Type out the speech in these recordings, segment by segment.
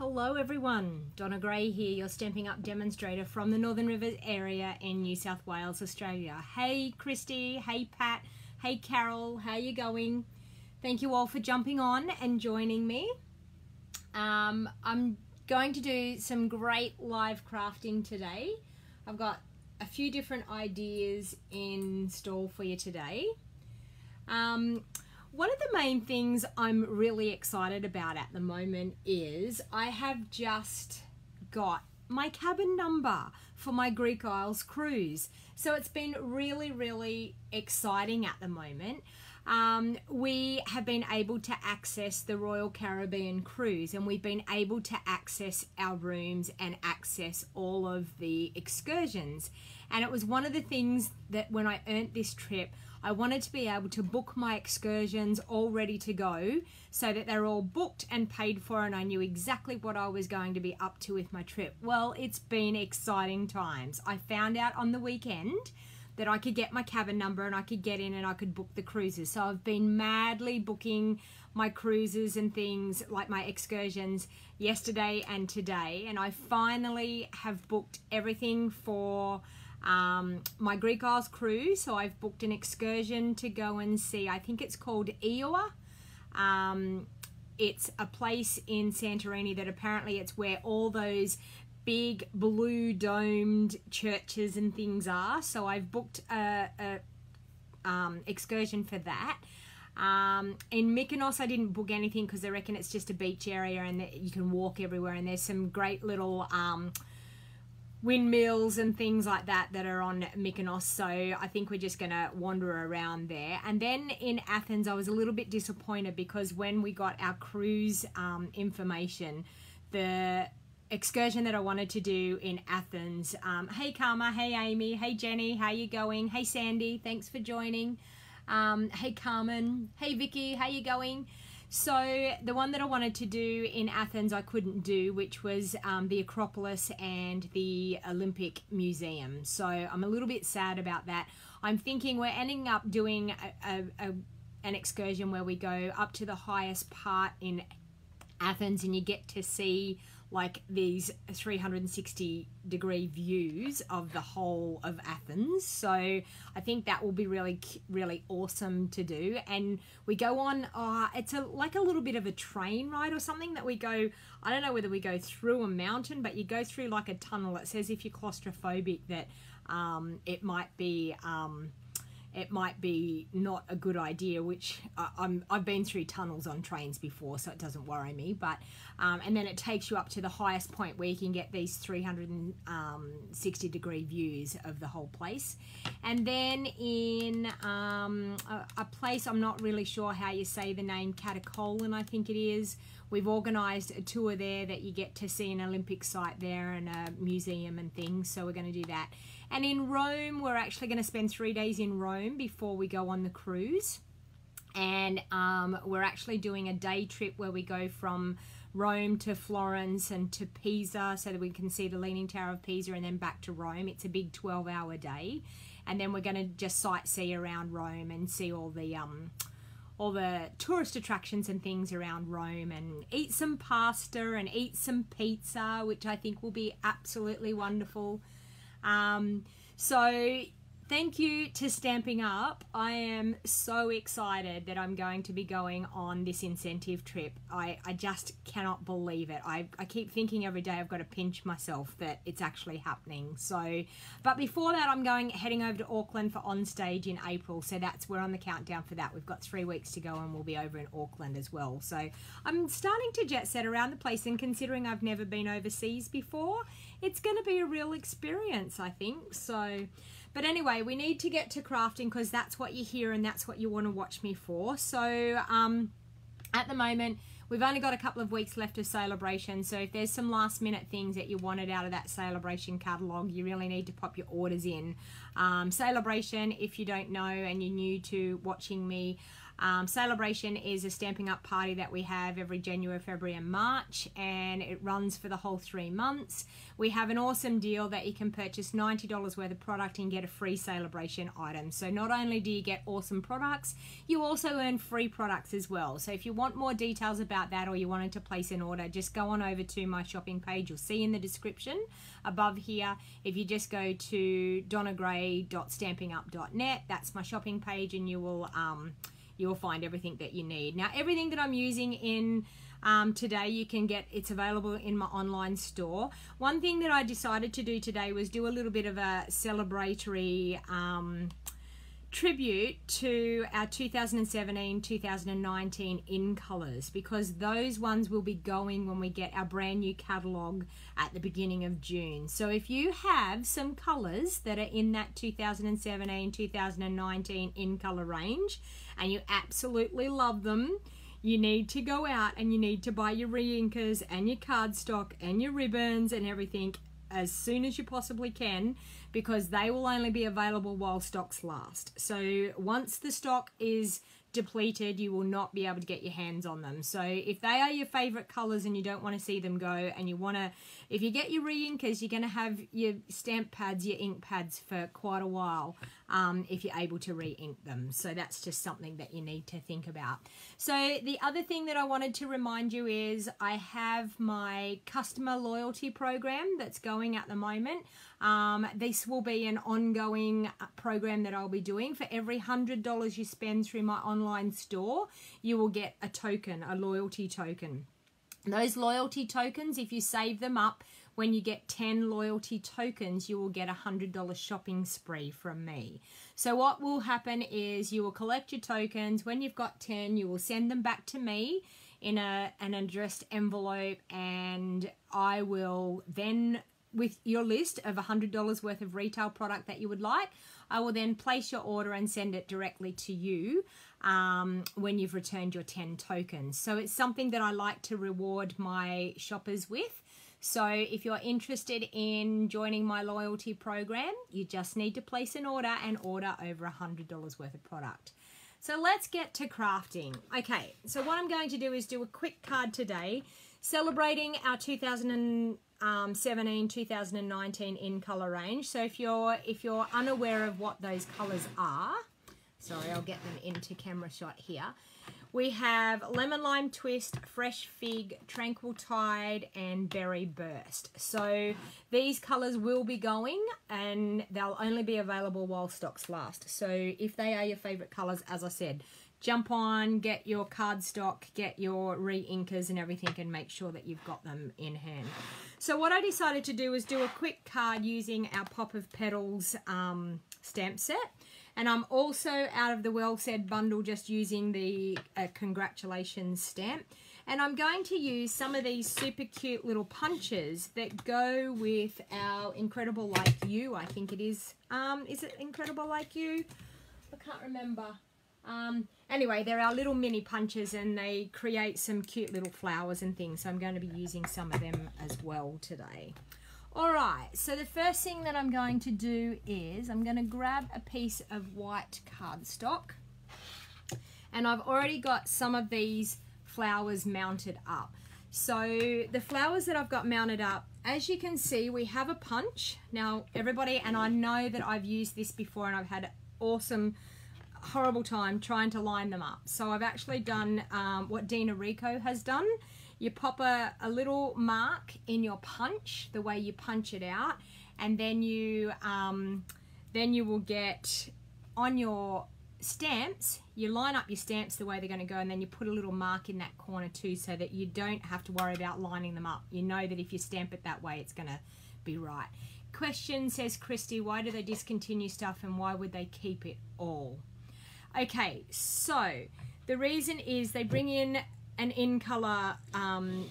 Hello everyone, Donna Gray here, your Stamping Up demonstrator from the Northern Rivers area in New South Wales, Australia. Hey Christy, hey Pat, hey Carol, how you going? Thank you all for jumping on and joining me. I'm going to do some great live crafting today. I've got a few different ideas in store for you today. One of the main things I'm really excited about at the moment is I have just got my cabin number for my Greek Isles cruise. So it's been really exciting at the moment. We have been able to access the Royal Caribbean cruise, and we've been able to access our rooms and access all of the excursions. And it was one of the things that when I earned this trip, I wanted to be able to book my excursions all ready to go so that they're all booked and paid for, and I knew exactly what I was going to be up to with my trip. Well, it's been exciting times. I found out on the weekend that I could get my cabin number and I could get in and I could book the cruises. So I've been madly booking my cruises and things like my excursions yesterday and today, and I finally have booked everything for my Greek Isles cruise. So I've booked an excursion to go and see, I think it's called Eoa. It's a place in Santorini that apparently it's where all those big blue domed churches and things are. So I've booked a excursion for that. In Mykonos I didn't book anything because they reckon it's just a beach area and that you can walk everywhere, and there's some great little windmills and things like that that are on Mykonos, so I think we're just gonna wander around there. And then in Athens I was a little bit disappointed because when we got our cruise information, the excursion that I wanted to do in Athens, hey Karma, hey Amy, hey Jenny, how you going? Hey Sandy, thanks for joining. Hey Carmen, hey Vicky, how you going? So the one that I wanted to do in Athens I couldn't do, which was the Acropolis and the Olympic Museum. So I'm a little bit sad about that. I'm thinking we're ending up doing an excursion where we go up to the highest part in Athens and you get to see like these 360-degree views of the whole of Athens. So I think that will be really awesome to do. And we go on, it's like a little bit of a train ride or something that we go, I don't know whether we go through a mountain, but you go through like a tunnel. It says if you're claustrophobic that it might be not a good idea, which I've been through tunnels on trains before, so it doesn't worry me. But and then it takes you up to the highest point where you can get these 360-degree views of the whole place. And then in a place, I'm not really sure how you say the name, Catacollin, I think it is. We've organised a tour there that you get to see an Olympic site there and a museum and things, so we're going to do that. And in Rome, we're actually going to spend 3 days in Rome before we go on the cruise. And we're actually doing a day trip where we go from Rome to Florence and to Pisa so that we can see the Leaning Tower of Pisa and then back to Rome. It's a big 12-hour day. And then we're going to just sightsee around Rome and see all the tourist attractions and things around Rome and eat some pasta and eat some pizza, which I think will be absolutely wonderful. So thank you to Stamping Up. I am so excited that I'm going to be going on this incentive trip. I just cannot believe it. I keep thinking every day I've got to pinch myself that it's actually happening. So, but before that I'm heading over to Auckland for On Stage in April. So we're on the countdown for that. We've got 3 weeks to go and we'll be over in Auckland as well. So I'm starting to jet set around the place, and considering I've never been overseas before, it's going to be a real experience, I think. So, but anyway, we need to get to crafting because that's what you hear and that's what you want to watch me for. So at the moment, we've only got a couple of weeks left of Celebration. So if there's some last minute things that you wanted out of that Celebration catalogue, you really need to pop your orders in. Celebration, if you don't know and you're new to watching me, Celebration is a Stamping Up party that we have every January, February and March, and it runs for the whole 3 months. We have an awesome deal that you can purchase $90 worth of product and get a free Celebration item. So not only do you get awesome products, you also earn free products as well. So if you want more details about that, or you wanted to place an order, just go on over to my shopping page. You'll see in the description above here. If you just go to donnagray.stampingup.net, that's my shopping page, and you will find everything that you need. Now, everything that I'm using in today, you can get, it's available in my online store. One thing that I decided to do today was do a little bit of a celebratory tribute to our 2017-2019 in colors, because those ones will be going when we get our brand new catalog at the beginning of June. So if you have some colors that are in that 2017-2019 in color range and you absolutely love them, you need to go out and you need to buy your re-inkers and your cardstock and your ribbons and everything as soon as you possibly can, because they will only be available while stocks last. So once the stock is depleted, you will not be able to get your hands on them. So if they are your favorite colors and you don't want to see them go, and you want to, if you get your re-inkers, you're going to have your stamp pads, your ink pads for quite a while if you're able to re-ink them. So that's just something that you need to think about. So the other thing that I wanted to remind you is I have my customer loyalty program that's going at the moment. This will be an ongoing program that I'll be doing. For every $100 you spend through my online store, you will get a token, a loyalty token. Those loyalty tokens, if you save them up, when you get 10 loyalty tokens, you will get a $100 shopping spree from me. So what will happen is you will collect your tokens. When you've got 10, you will send them back to me in an addressed envelope, and I will then, with your list of $100 worth of retail product that you would like, I will then place your order and send it directly to you when you've returned your 10 tokens. So it's something that I like to reward my shoppers with. So if you're interested in joining my loyalty program, you just need to place an order and order over $100 worth of product. So let's get to crafting. Okay, so what I'm going to do is do a quick card today celebrating our 2017-2019 in color range. So if you're unaware of what those colors are, sorry, I'll get them into camera shot here. We have Lemon Lime Twist, Fresh Fig, Tranquil Tide, and Berry Burst. So these colors will be going, and they'll only be available while stocks last. So if they are your favorite colors, as I said, jump on, get your cardstock, get your re-inkers and everything, and make sure that you've got them in hand. So what I decided to do was do a quick card using our Pop of Petals stamp set. And I'm also out of the Well Said bundle, just using the congratulations stamp. And I'm going to use some of these super cute little punches that go with our Incredible Like You, I think it is. Is it Incredible Like You? I can't remember. Anyway, they're our little mini punches, and they create some cute little flowers and things. So I'm going to be using some of them as well today. Alright, so the first thing that I'm going to do is I'm going to grab a piece of white cardstock, and I've already got some of these flowers mounted up. So the flowers that I've got mounted up, as you can see, we have a punch. Now everybody, and I know that I've used this before and I've had awesome, horrible time trying to line them up. So I've actually done what Dina Rico has done. You pop a little mark in your punch, the way you punch it out, and then you will get on your stamps, you line up your stamps the way they're going to go, and then you put a little mark in that corner too, so that you don't have to worry about lining them up. You know that if you stamp it that way, it's going to be right. Question, says Christy, why do they discontinue stuff and why would they keep it all? Okay, so the reason is they bring in an in-color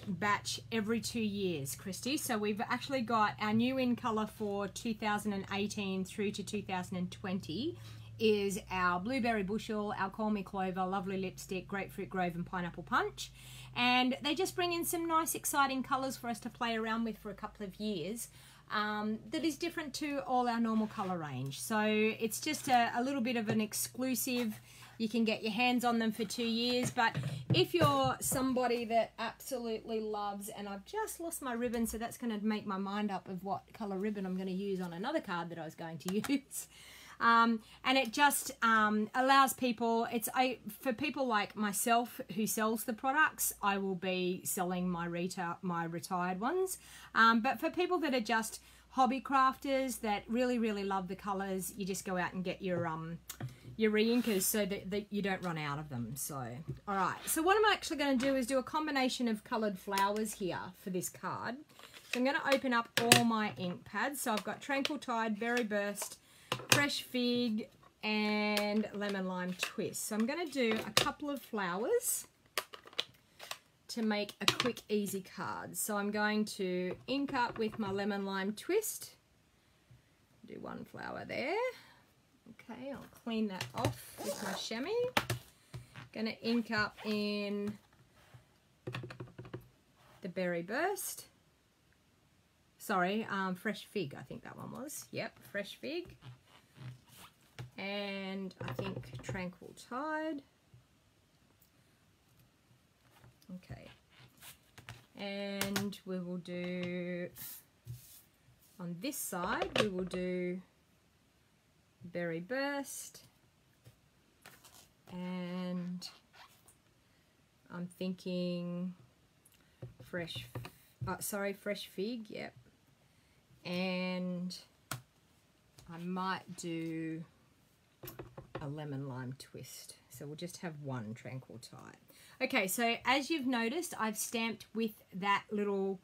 batch every 2 years, Christy. So we've actually got our new in-color for 2018 through to 2020 is our Blueberry Bushel, our Call Me Clover, Lovely Lipstick, Grapefruit Grove and Pineapple Punch. And they just bring in some nice exciting colours for us to play around with for a couple of years. That is different to all our normal colour range. So it's just a little bit of an exclusive You can get your hands on them for 2 years. But if you're somebody that absolutely loves, and I've just lost my ribbon, so that's going to make my mind up of what colour ribbon I'm going to use on another card that I was going to use. And it just allows people, for people like myself who sells the products, I will be selling my retired ones. But for people that are just hobby crafters that really, really love the colours, you just go out and get your reinkers so that you don't run out of them. So, all right. So what I'm actually going to do is do a combination of coloured flowers here for this card. So I'm going to open up all my ink pads. So I've got Tranquil Tide, Berry Burst, Fresh Fig, and Lemon Lime Twist. So I'm going to do a couple of flowers to make a quick, easy card. So I'm going to ink up with my Lemon Lime Twist. Do one flower there. Okay, I'll clean that off with my chamois. Going to ink up in the Berry Burst. Sorry, Fresh Fig, I think that one was. Yep, Fresh Fig. And I think Tranquil Tide. Okay. And we will do, on this side, we will do Berry Burst. And I'm thinking Fresh Fig, yep. And I might do a Lemon Lime Twist. So we'll just have one Tranquil Tide. Okay, so as you've noticed, I've stamped with that little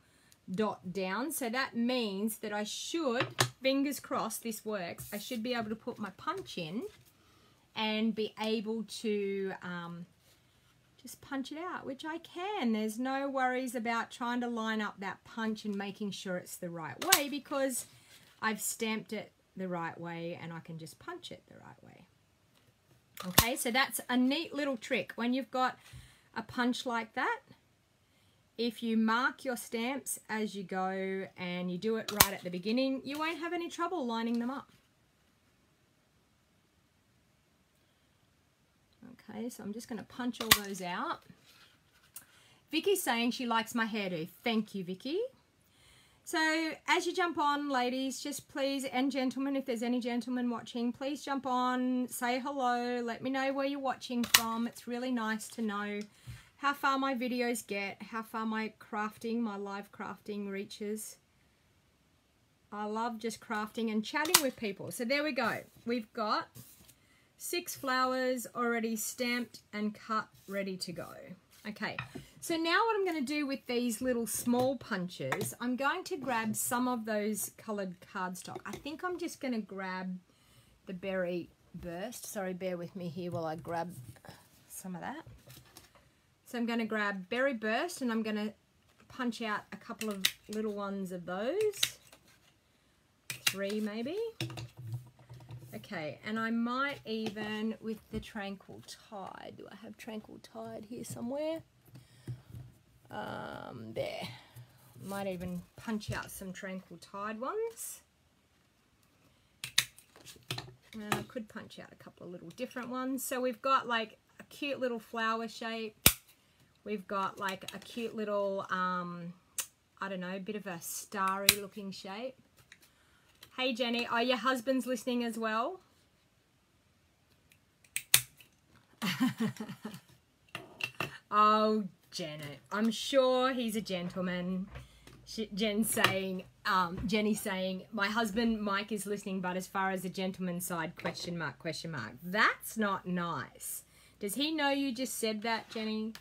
dot down. So that means that I should, fingers crossed this works, I should be able to put my punch in and be able to just punch it out, which I can. There's no worries about trying to line up that punch and making sure it's the right way because I've stamped it the right way and I can just punch it the right way. Okay, so that's a neat little trick. When you've got a punch like that, if you mark your stamps as you go and you do it right at the beginning, you won't have any trouble lining them up. Okay, so I'm just going to punch all those out. Vicky's saying she likes my hairdo. Thank you, Vicky. So as you jump on, ladies, just please, and gentlemen, if there's any gentlemen watching, please jump on, say hello, let me know where you're watching from. It's really nice to know how far my videos get, how far my crafting, my live crafting reaches. I love just crafting and chatting with people. So there we go. We've got 6 flowers already stamped and cut, ready to go. Okay, so now what I'm going to do with these little small punches, I'm going to grab some of those coloured cardstock. I think I'm just going to grab the Berry Burst. Sorry, bear with me here while I grab some of that. So I'm going to grab Berry Burst and I'm going to punch out a couple of little ones of those. 3 maybe. Okay, and I might even, with the Tranquil Tide, do I have Tranquil Tide here somewhere? There. Might even punch out some Tranquil Tide ones. And I could punch out a couple of little different ones. So we've got like a cute little flower shape. We've got like a cute little, I don't know, a bit of a starry looking shape. Hey Jenny, are your husbands listening as well? Oh, Janet, I'm sure he's a gentleman. Jenny's saying, my husband Mike is listening, but as far as the gentleman side, question mark, question mark. That's not nice. Does he know you just said that, Jenny?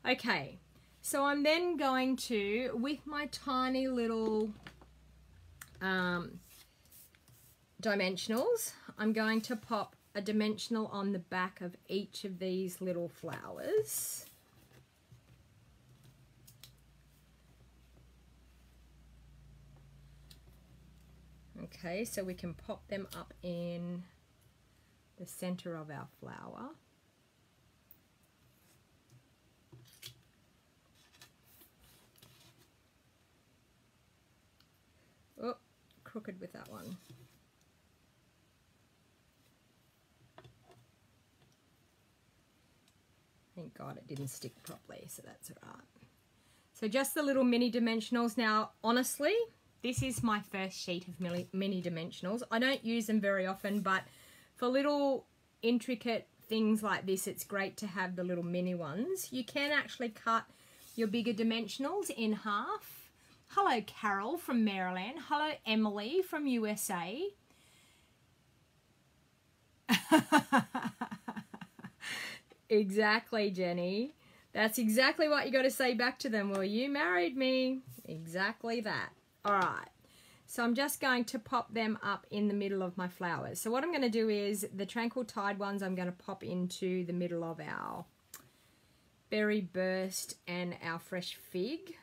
Okay, so I'm then going to, with my tiny little dimensionals, I'm going to pop a dimensional on the back of each of these little flowers. Okay, so we can pop them up in the center of our flower. Oh, crooked with that one. God, it didn't stick properly, so that's all right. So just the little mini dimensionals. Now, honestly, this is my first sheet of mini dimensionals. I don't use them very often, but for little intricate things like this, it's great to have the little mini ones. You can actually cut your bigger dimensionals in half. Hello, Carol from Maryland. Hello, Emily from USA. Exactly, Jenny. That's exactly what you got to say back to them. Well, you married me. Exactly that. All right. So I'm just going to pop them up in the middle of my flowers. So what I'm going to do is the Tranquil Tide ones I'm going to pop into the middle of our Berry Burst and our Fresh Fig.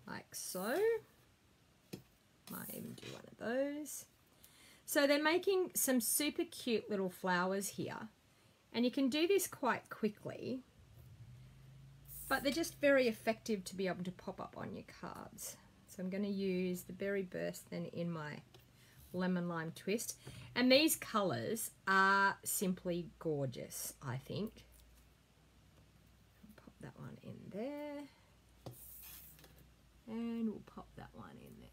Like so. Might even do one of those. So they're making some super cute little flowers here. And you can do this quite quickly. But they're just very effective to be able to pop up on your cards. So I'm going to use the Berry Burst then in my Lemon Lime Twist. And these colours are simply gorgeous, I think. I'll pop that one in there. And we'll pop that one in there.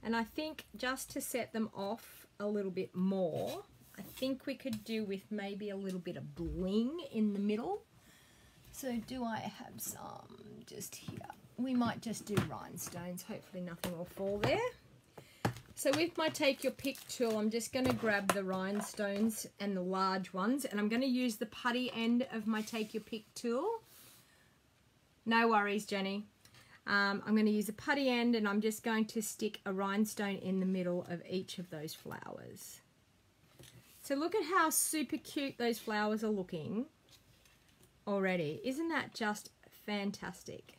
And I think just to set them off a little bit more, I think we could do with maybe a little bit of bling in the middle. So do I have some just here? We might just do rhinestones. Hopefully nothing will fall there. So with my Take Your Pick tool, I'm just going to grab the rhinestones and the large ones. And I'm going to use the putty end of my Take Your Pick tool. No worries, Jenny. I'm going to use a putty end and I'm just going to stick a rhinestone in the middle of each of those flowers. So look at how super cute those flowers are looking already. Isn't that just fantastic?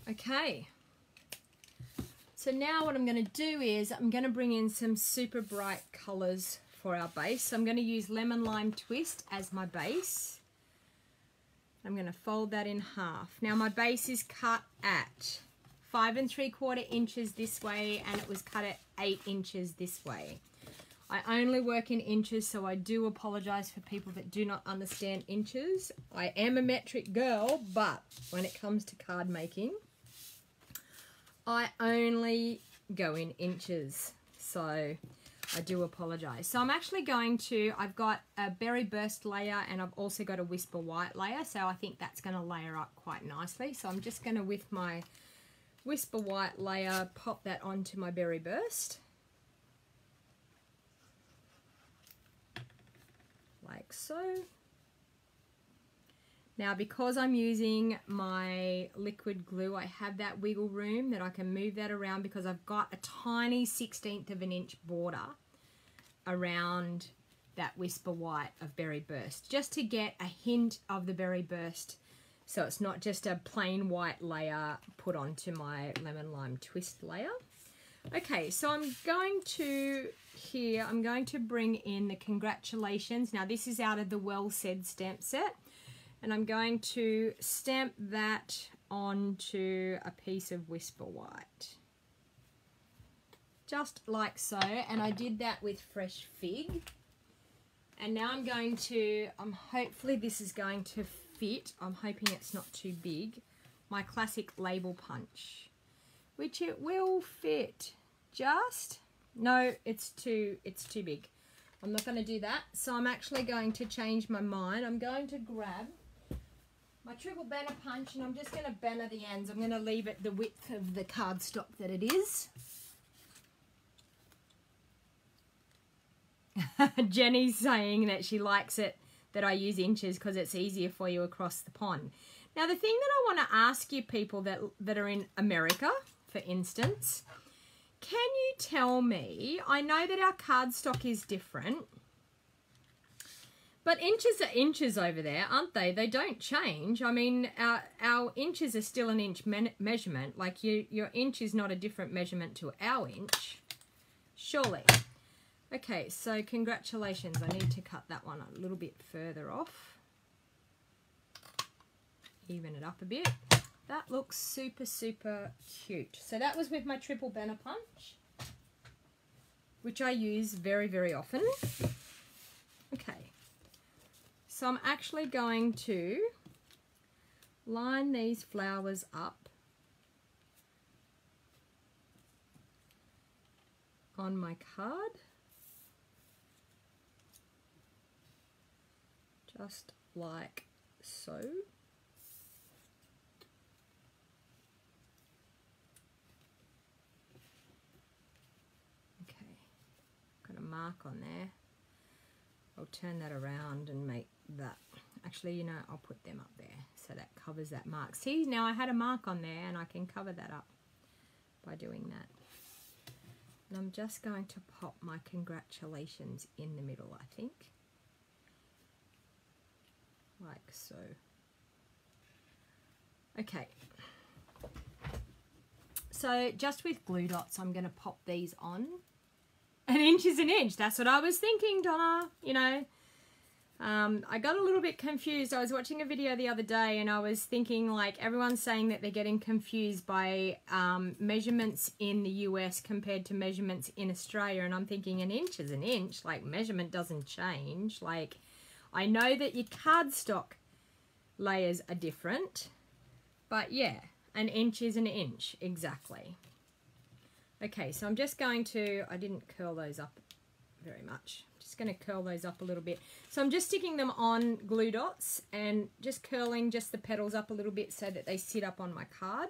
Okay. So now what I'm going to do is I'm going to bring in some super bright colours for our base. So I'm going to use Lemon Lime Twist as my base. I'm going to fold that in half. Now my base is cut at 5 3/4 inches this way, and it was cut at 8 inches this way. I only work in inches, so I do apologize for people that do not understand inches. I am a metric girl, but when it comes to card making, I only go in inches. So I do apologize. So I'm actually going to, I've got a Berry Burst layer and I've also got a Whisper White layer. So I think that's going to layer up quite nicely. So I'm just going to, with my Whisper White layer, pop that onto my Berry Burst. Like so. Now because I'm using my liquid glue, I have that wiggle room that I can move that around because I've got a tiny 1/16 of an inch border around that Whisper White of Berry Burst, just to get a hint of the Berry Burst, so it's not just a plain white layer put onto my Lemon Lime Twist layer. Okay, so I'm going to here, I'm going to bring in the Congratulations. Now this is out of the Well Said stamp set. And I'm going to stamp that onto a piece of Whisper White. Just like so. And I did that with Fresh Fig. And now I'm going to, hopefully this is going to fit. I'm hoping it's not too big. My classic label punch. Which it will fit. Just, no, it's too big. I'm not going to do that. So I'm actually going to change my mind. I'm going to grab my triple banner punch and I'm just going to banner the ends. I'm going to leave it the width of the cardstock that it is. Jenny's saying that she likes it that I use inches because it's easier for you across the pond. Now the thing that I want to ask you people that are in America, for instance, can you tell me, I know that our cardstock is different, but inches are inches over there, aren't they? They don't change. I mean, our inches are still an inch measurement. Like your inch is not a different measurement to our inch, surely. Okay, so congratulations. I need to cut that one a little bit further off. Even it up a bit. That looks super, super cute. So that was with my triple banner punch, which I use very, very often. Okay. So I'm actually going to line these flowers up on my card. Just like so. Got a mark on there. I'll turn that around and make that. Actually, you know, I'll put them up there so that covers that mark. See, now I had a mark on there and I can cover that up by doing that. And I'm just going to pop my congratulations in the middle, I think. Like so. Okay. So just with glue dots, I'm going to pop these on. An inch is an inch. That's what I was thinking, Donna. You know, I got a little bit confused. I was watching a video the other day and I was thinking, like, everyone's saying that they're getting confused by measurements in the US compared to measurements in Australia. And I'm thinking an inch is an inch. Like, measurement doesn't change. Like, I know that your cardstock layers are different. But, yeah, an inch is an inch. Exactly. Okay, so I'm just going to, I didn't curl those up very much. Just going to curl those up a little bit. So I'm just sticking them on glue dots and just curling just the petals up a little bit so that they sit up on my card.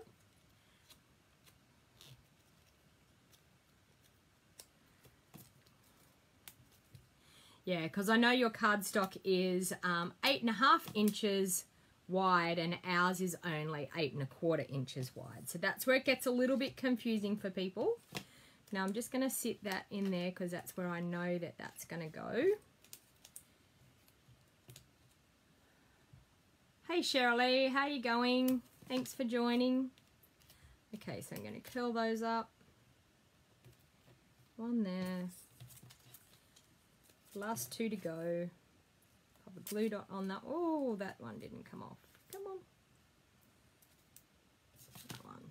Yeah, because I know your cardstock is 8.5 inches wide and ours is only 8.25 inches wide. So that's where it gets a little bit confusing for people. Now I'm just going to sit that in there because that's where I know that that's going to go. Hey Shirley, how you going? Thanks for joining. Okay, so I'm going to curl those up. One there. Last two to go. Pop a glue dot on that. Oh, that one didn't come off. Come on. That one.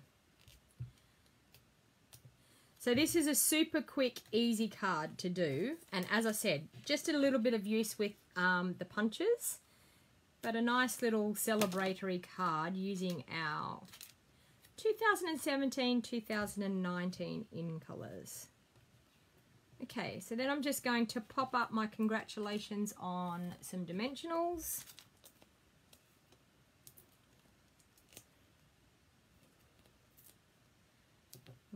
So this is a super quick, easy card to do. And as I said, just a little bit of use with the punches. But a nice little celebratory card using our 2017-2019 in colours. Okay, so then I'm just going to pop up my congratulations on some dimensionals.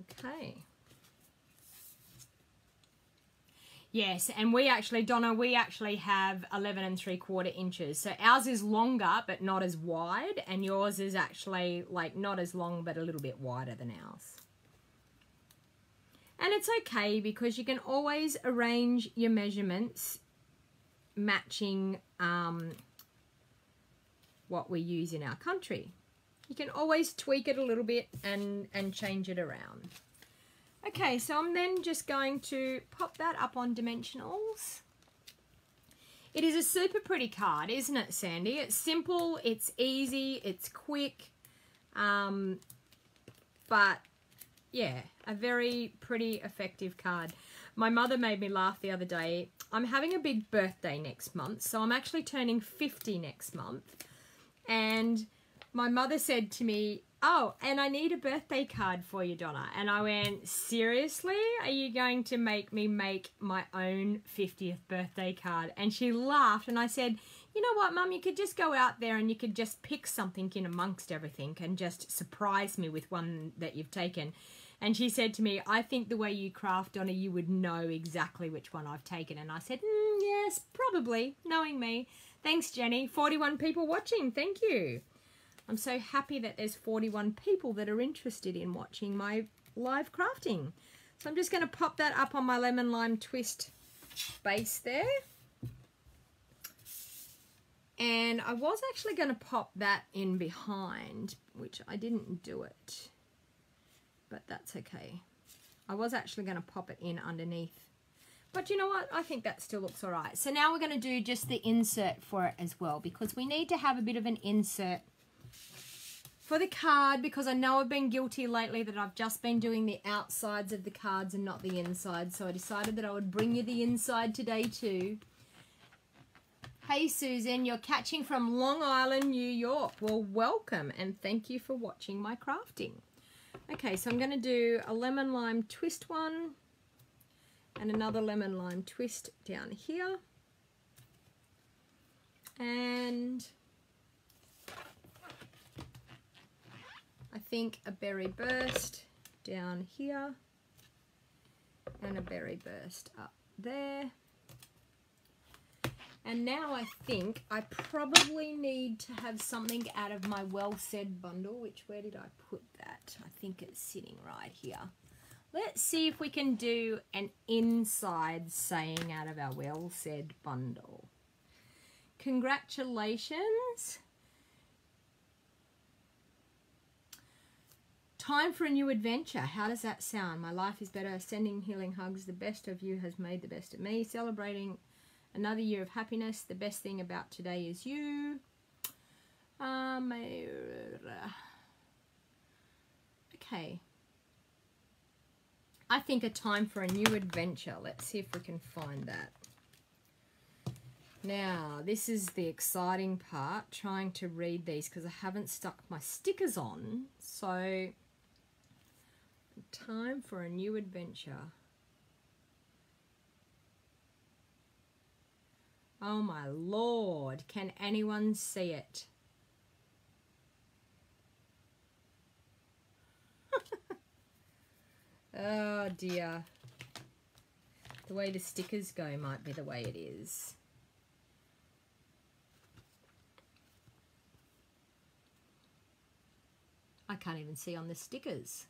Okay. Yes, and we actually, Donna, we actually have 11 3/4 inches. So ours is longer, but not as wide, and yours is actually like not as long, but a little bit wider than ours. And it's okay because you can always arrange your measurements matching what we use in our country. You can always tweak it a little bit and change it around. Okay, so I'm then just going to pop that up on dimensionals. It is a super pretty card, isn't it, Sandy? It's simple, it's easy, it's quick, but yeah, a very pretty effective card. My mother made me laugh the other day. I'm having a big birthday next month, so I'm actually turning 50 next month. And my mother said to me, oh, and I need a birthday card for you, Donna. And I went, seriously? Are you going to make me make my own 50th birthday card? And she laughed and I said, you know what, Mum, you could just go out there and you could just pick something in amongst everything and just surprise me with one that you've taken. And she said to me, I think the way you craft, Donna, you would know exactly which one I've taken. And I said, yes, probably, knowing me. Thanks, Jenny. 41 people watching. Thank you. I'm so happy that there's 41 people that are interested in watching my live crafting. So I'm just going to pop that up on my lemon lime twist base there. And I was actually going to pop that in behind, which I didn't do it. But that's okay. I was actually going to pop it in underneath. But you know what? I think that still looks all right. So now we're going to do just the insert for it as well, because we need to have a bit of an insert for the card, because I know I've been guilty lately that I've just been doing the outsides of the cards and not the inside, so I decided that I would bring you the inside today too. Hey Susan, you're catching from Long Island, New York. Well, welcome and thank you for watching my crafting. Okay, so I'm going to do a lemon lime twist one and another lemon lime twist down here. And I think a berry burst down here and a berry burst up there. And now I think I probably need to have something out of my Well Said bundle, which, where did I put that? I think it's sitting right here. Let's see if we can do an inside saying out of our Well Said bundle. Congratulations. Time for a new adventure. How does that sound? My life is better. Sending healing hugs. The best of you has made the best of me. Celebrating another year of happiness. The best thing about today is you. Okay. I think a time for a new adventure. Let's see if we can find that. Now, this is the exciting part, trying to read these because I haven't stuck my stickers on. So, time for a new adventure. Oh my Lord, can anyone see it? Oh dear. The way the stickers go might be the way it is. I can't even see on the stickers.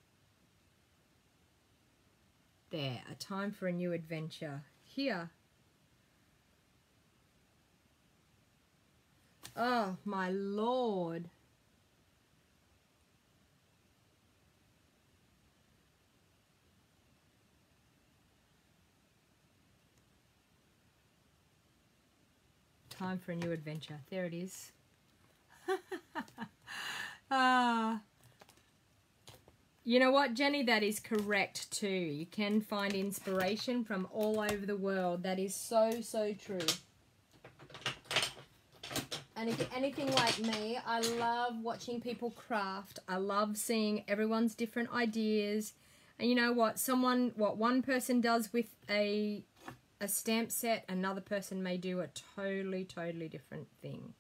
There, a time for a new adventure. Here. Oh, my Lord. Time for a new adventure. There it is. You know what, Jenny? That is correct too. You can find inspiration from all over the world. That is so, so true. And if you're anything like me, I love watching people craft. I love seeing everyone's different ideas. And you know what? What one person does with a stamp set, another person may do a totally, totally different thing.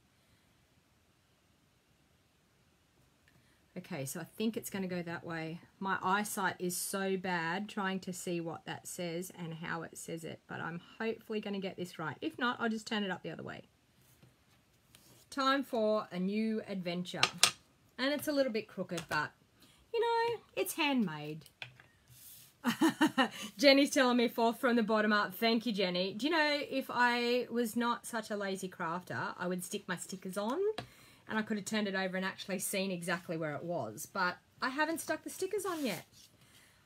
Okay, so I think it's going to go that way. My eyesight is so bad trying to see what that says and how it says it, but I'm hopefully going to get this right. If not, I'll just turn it up the other way. Time for a new adventure. And it's a little bit crooked, but, you know, it's handmade. Jenny's telling me fourth from the bottom up. Thank you, Jenny. Do you know, if I was not such a lazy crafter, I would stick my stickers on and I could have turned it over and actually seen exactly where it was. But I haven't stuck the stickers on yet.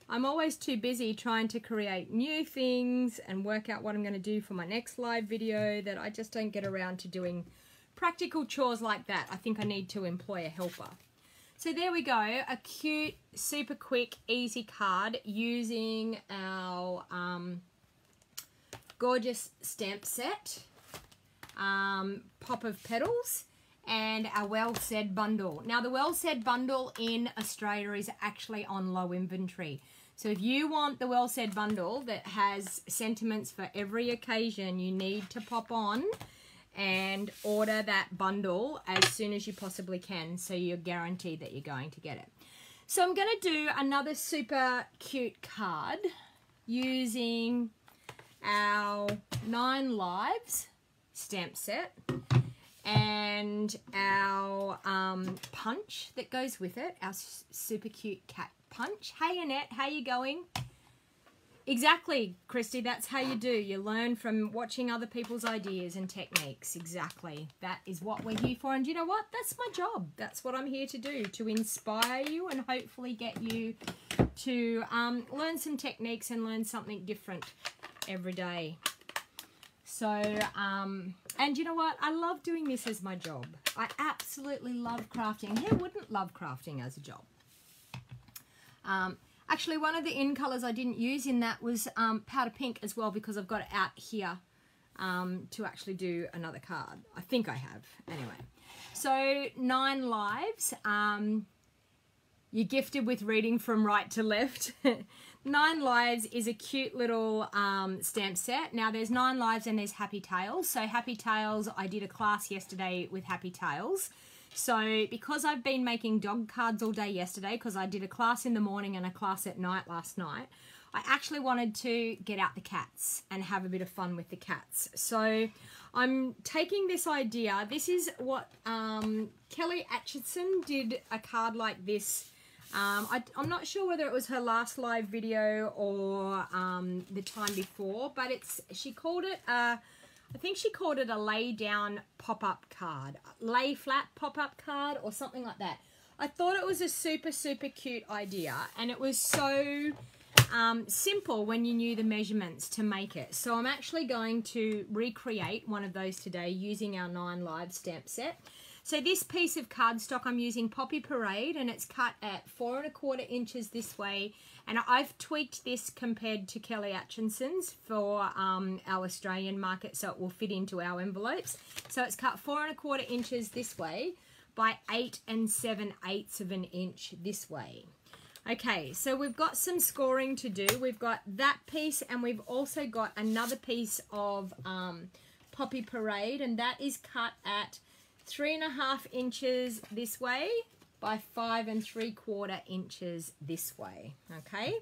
I'm always too busy trying to create new things and work out what I'm going to do for my next live video that I just don't get around to doing practical chores like that. I think I need to employ a helper. So there we go, a cute, super quick, easy card using our gorgeous stamp set, Pop of Petals, and our Well Said bundle. Now the Well Said bundle in Australia is actually on low inventory. So if you want the Well Said bundle that has sentiments for every occasion, you need to pop on and order that bundle as soon as you possibly can, so you're guaranteed that you're going to get it. So I'm going to do another super cute card using our 9 Lives stamp set and our punch that goes with it, our super cute cat punch. Hey Annette, how you going? Exactly, Christy, that's how you do. You learn from watching other people's ideas and techniques. Exactly. That is what we're here for. And you know what? That's my job. That's what I'm here to do, to inspire you and hopefully get you to learn some techniques and learn something different every day. So, and you know what? I love doing this as my job. I absolutely love crafting. Who wouldn't love crafting as a job? Actually, one of the in colors I didn't use in that was powder pink as well, because I've got it out here to actually do another card. I think I have. Anyway, so 9 lives. You're gifted with reading from right to left. 9 lives is a cute little stamp set. Now there's 9 lives and there's Happy Tales. So Happy Tales, I did a class yesterday with Happy Tales. So because I've been making dog cards all day yesterday, because I did a class in the morning and a class at night last night, I actually wanted to get out the cats and have a bit of fun with the cats. So I'm taking this idea. This is what Kelly Atchison did, a card like this. I'm not sure whether it was her last live video or the time before, but she called it I think she called it a lay down pop-up card, lay flat pop-up card or something like that. I thought it was a super, super cute idea, and it was so simple when you knew the measurements to make it. So I'm actually going to recreate one of those today using our 9 live stamp set. So this piece of cardstock, I'm using Poppy Parade, and it's cut at 4 1/4 inches this way. And I've tweaked this compared to Kelly Atchinson's for our Australian market, so it will fit into our envelopes. So it's cut 4 1/4 inches this way by 8 7/8 of an inch this way. Okay, so we've got some scoring to do. We've got that piece, and we've also got another piece of Poppy Parade, and that is cut at 3 1/2 inches this way by 5 3/4 inches this way. Okay,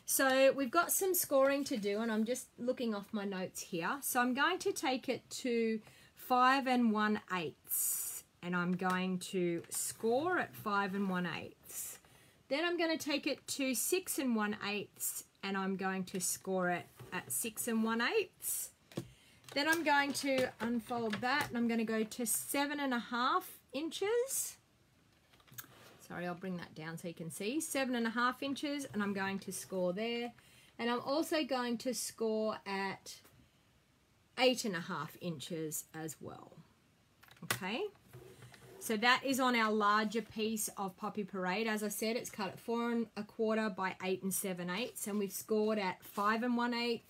so we've got some scoring to do, and I'm just looking off my notes here. So I'm going to take it to 5 1/8, and I'm going to score at 5 1/8. Then I'm going to take it to 6 1/8, and I'm going to score it at 6 1/8. Then I'm going to unfold that, and I'm going to go to 7 1/2 inches. Sorry, I'll bring that down so you can see. 7 1/2 inches, and I'm going to score there. And I'm also going to score at 8 1/2 inches as well. Okay, so that is on our larger piece of Poppy Parade. As I said, it's cut at 4 1/4 by 8 7/8, and we've scored at 5 1/8,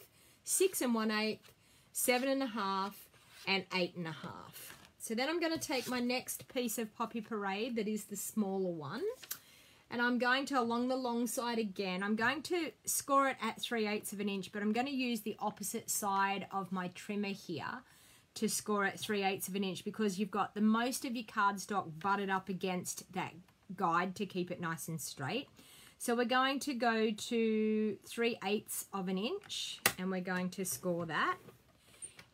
6 1/8, 7 1/2, and 8 1/2. So then I'm going to take my next piece of Poppy Parade, that is the smaller one, and I'm going to, along the long side again, I'm going to score it at 3/8 of an inch, but I'm going to use the opposite side of my trimmer here to score at 3/8 of an inch, because you've got the most of your cardstock butted up against that guide to keep it nice and straight. So we're going to go to 3/8 of an inch, and we're going to score that.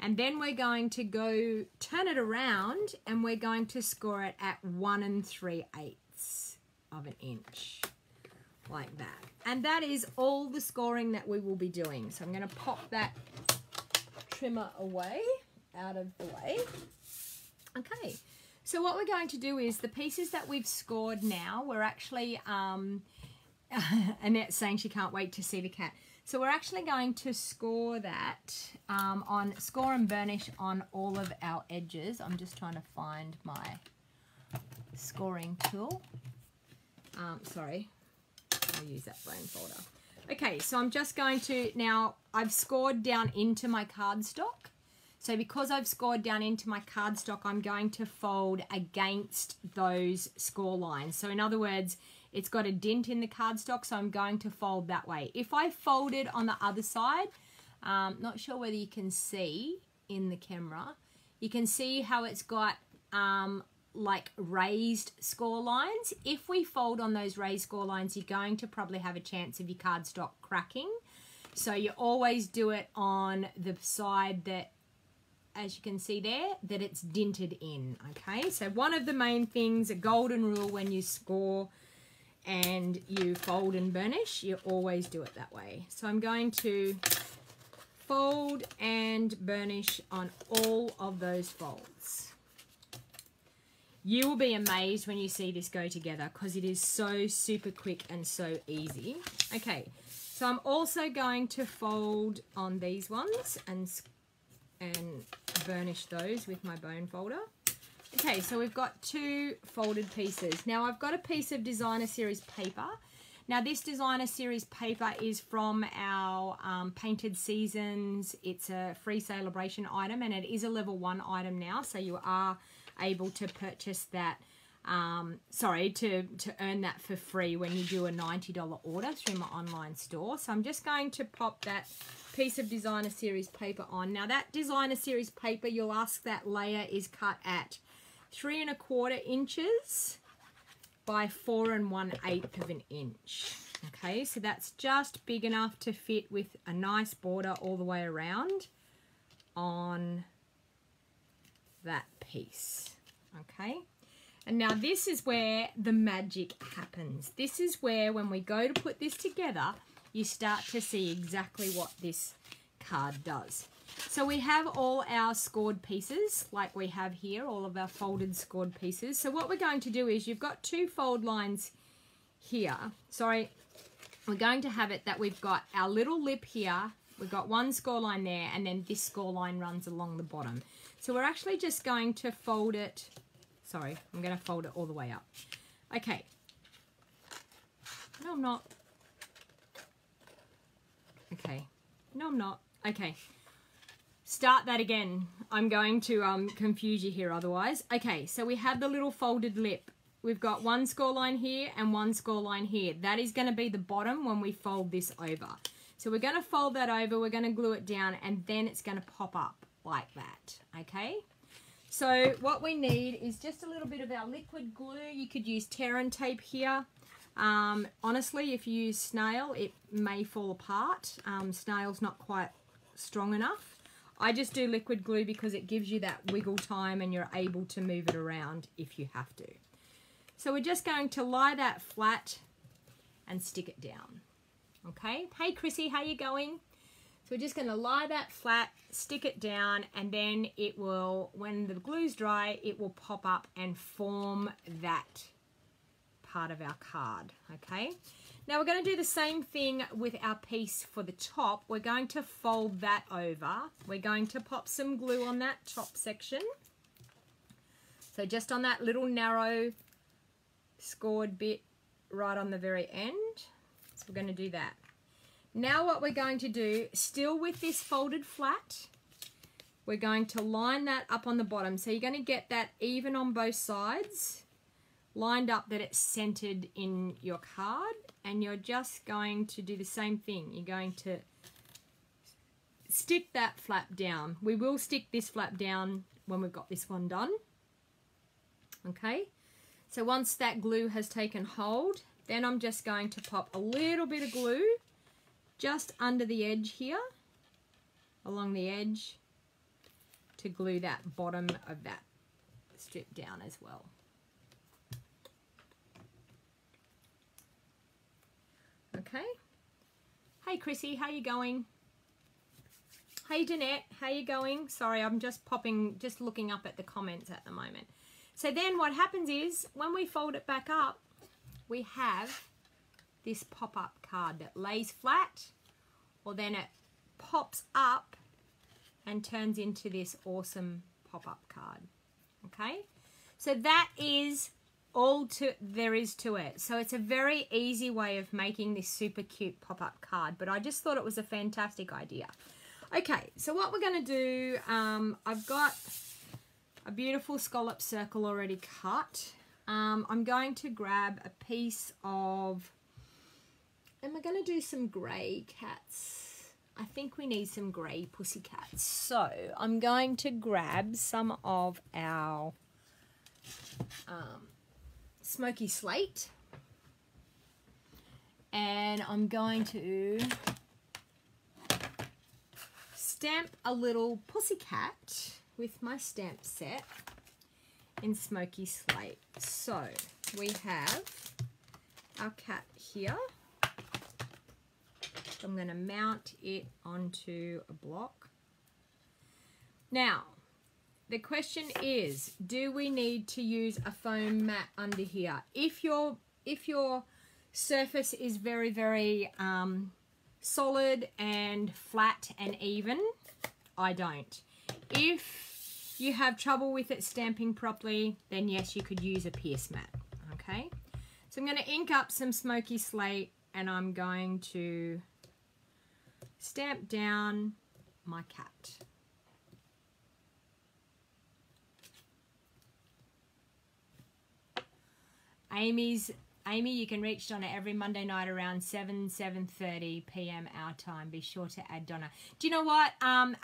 And then we're going to go turn it around, and we're going to score it at 1 3/8 of an inch, like that. And that is all the scoring that we will be doing. So I'm going to pop that trimmer away, out of the way. Okay, so what we're going to do is the pieces that we've scored now, we're actually, Annette's saying she can't wait to see the cat. So we're actually going to score that on score and burnish on all of our edges. I'm just trying to find my scoring tool. Sorry, I'll use that bone folder. Okay, so I'm just going to, now I've scored down into my cardstock. So because I've scored down into my cardstock, I'm going to fold against those score lines. So in other words, it's got a dent in the cardstock, so I'm going to fold that way. If I folded on the other side, not sure whether you can see in the camera, you can see how it's got like raised score lines. If we fold on those raised score lines, you're going to probably have a chance of your cardstock cracking. So you always do it on the side that, as you can see there, that it's dinted in. Okay, so one of the main things, a golden rule when you score and you fold and burnish, you always do it that way. So I'm going to fold and burnish on all of those folds. You will be amazed when you see this go together, because it is so super quick and so easy. Okay, so I'm also going to fold on these ones and and burnish those with my bone folder. Okay, so we've got 2 folded pieces. Now I've got a piece of designer series paper. Now this designer series paper is from our Painted Seasons. It's a free celebration item, and it is a level 1 item now, so you are able to purchase that, to earn that for free when you do a $90 order through my online store. So I'm just going to pop that piece of designer series paper on. Now that designer series paper, you'll ask, that layer is cut at 3 1/4 inches by 4 1/8 of an inch. Okay, so that's just big enough to fit with a nice border all the way around on that piece. Okay, and now this is where the magic happens. This is where, when we go to put this together, you start to see exactly what this card does. So we have all our scored pieces, like we have here, all of our folded scored pieces. So what we're going to do is, you've got 2 fold lines here. Sorry, we're going to have it that we've got our little lip here, we've got 1 score line there, and then this score line runs along the bottom. So we're actually just going to fold it, sorry, I'm going to fold it all the way up. Okay. No, I'm not. Okay. No, I'm not. Okay. Start that again. I'm going to confuse you here otherwise. Okay, so we have the little folded lip. We've got 1 score line here and 1 score line here. That is going to be the bottom when we fold this over. So we're going to fold that over, we're going to glue it down, and then it's going to pop up like that. Okay? So what we need is just a little bit of our liquid glue. You could use tear and tape here. Honestly, if you use snail, it may fall apart. Snail's not quite strong enough. I just do liquid glue because it gives you that wiggle time and you're able to move it around if you have to. So we're just going to lie that flat and stick it down. Okay? Hey Chrissy, how you going? So we're just going to lie that flat, stick it down, and then it will, when the glue's dry, it will pop up and form that part of our card. Okay? Now we're going to do the same thing with our piece for the top. We're going to fold that over. We're going to pop some glue on that top section. So just on that little narrow scored bit right on the very end. So we're going to do that. Now what we're going to do, still with this folded flat, we're going to line that up on the bottom. So you're going to get that even on both sides, lined up that it's centered in your card, and you're just going to do the same thing. You're going to stick that flap down. We will stick this flap down when we've got this one done. Okay, so once that glue has taken hold, then I'm just going to pop a little bit of glue just under the edge here, along the edge, to glue that bottom of that strip down as well. Okay. Hey Chrissy, how you going? Hey Jeanette, how you going? Sorry, I'm just looking up at the comments at the moment. So then what happens is, when we fold it back up, we have this pop-up card that lays flat, or then it pops up and turns into this awesome pop-up card. Okay? So that is all there is to it. So it's a very easy way of making this super cute pop-up card, but I just thought it was a fantastic idea. Okay, so what we're going to do, I've got a beautiful scallop circle already cut. I'm going to grab a piece of, am I going to do some grey cats? I think we need some grey pussycats. So I'm going to grab some of our smoky slate, and I'm going to stamp a little pussycat with my stamp set in smoky slate. So we have our cat here. I'm going to mount it onto a block. Now, the question is, do we need to use a foam mat under here? If your surface is very, very solid and flat and even, I don't. if you have trouble with it stamping properly, then yes, you could use a pierce mat, okay? So I'm going to ink up some smoky slate, and I'm going to stamp down my cat. Amy, you can reach Donna every Monday night around 7:30 p.m. our time. Be sure to add Donna. Do you know what,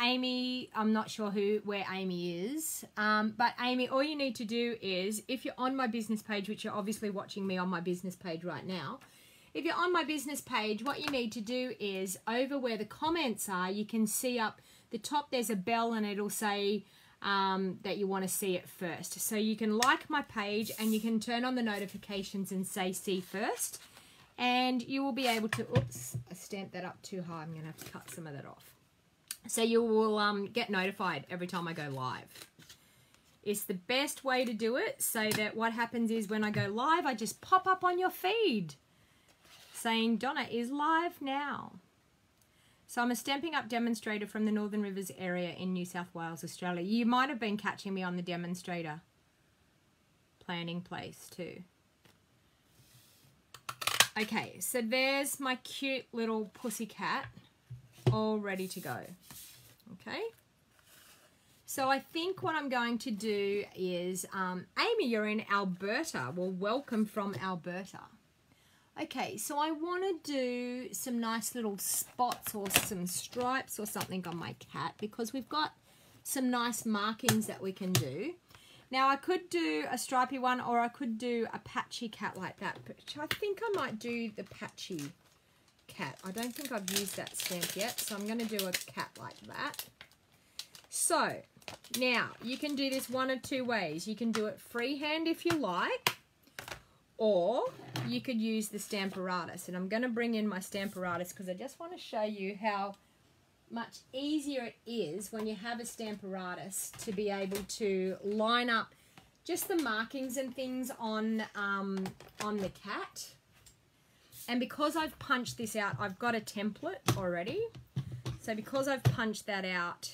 Amy, I'm not sure where Amy is, but Amy, all you need to do is, if you're on my business page, which you're obviously watching me on my business page right now, if you're on my business page, what you need to do is, over where the comments are, you can see up the top there's a bell, and it'll say that you want to see it first. So you can like my page, and you can turn on the notifications and say see first, and you will be able to, oops, I stamped that up too high, I'm going to have to cut some of that off. So you will get notified every time I go live. It's the best way to do it, so that what happens is when I go live, I just pop up on your feed saying Donna is live now. So I'm a Stamping Up demonstrator from the Northern Rivers area in New South Wales, Australia. You might have been catching me on the demonstrator planning place too. Okay, so there's my cute little pussycat all ready to go. Okay. So I think what I'm going to do is, Amy, you're in Alberta. Well, welcome from Alberta. Okay, so I want to do some nice little spots or some stripes or something on my cat, because we've got some nice markings that we can do. Now, I could do a stripy one, or I could do a patchy cat like that, but I think I might do the patchy cat. I don't think I've used that stamp yet, so I'm going to do a cat like that. So, now, you can do this one of two ways. You can do it freehand if you like, or you could use the Stamparatus. And I'm going to bring in my Stamparatus because I just want to show you how much easier it is when you have a Stamparatus to be able to line up just the markings and things on the cat. And because I've punched this out, I've got a template already. So because I've punched that out,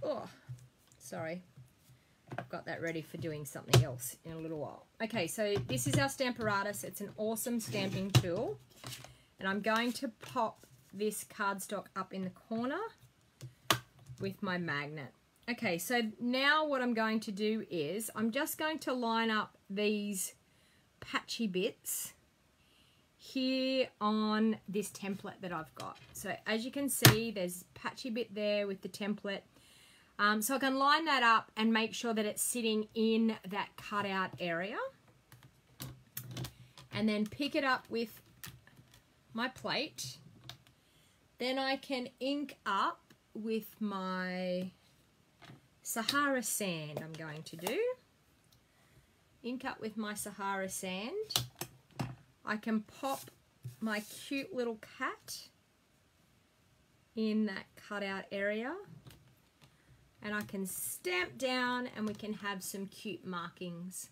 oh, sorry. I've got that ready for doing something else in a little while. Okay, so this is our Stamparatus. It's an awesome stamping tool. And I'm going to pop this cardstock up in the corner with my magnet. Okay, so now what I'm going to do is I'm just going to line up these patchy bits here on this template that I've got. So as you can see, there's a patchy bit there with the template. So I can line that up and make sure that it's sitting in that cutout area. And then pick it up with my plate. Then I can ink up with my Sahara sand I'm going to do. Ink up with my Sahara sand. I can pop my cute little cat in that cutout area. And I can stamp down and we can have some cute markings.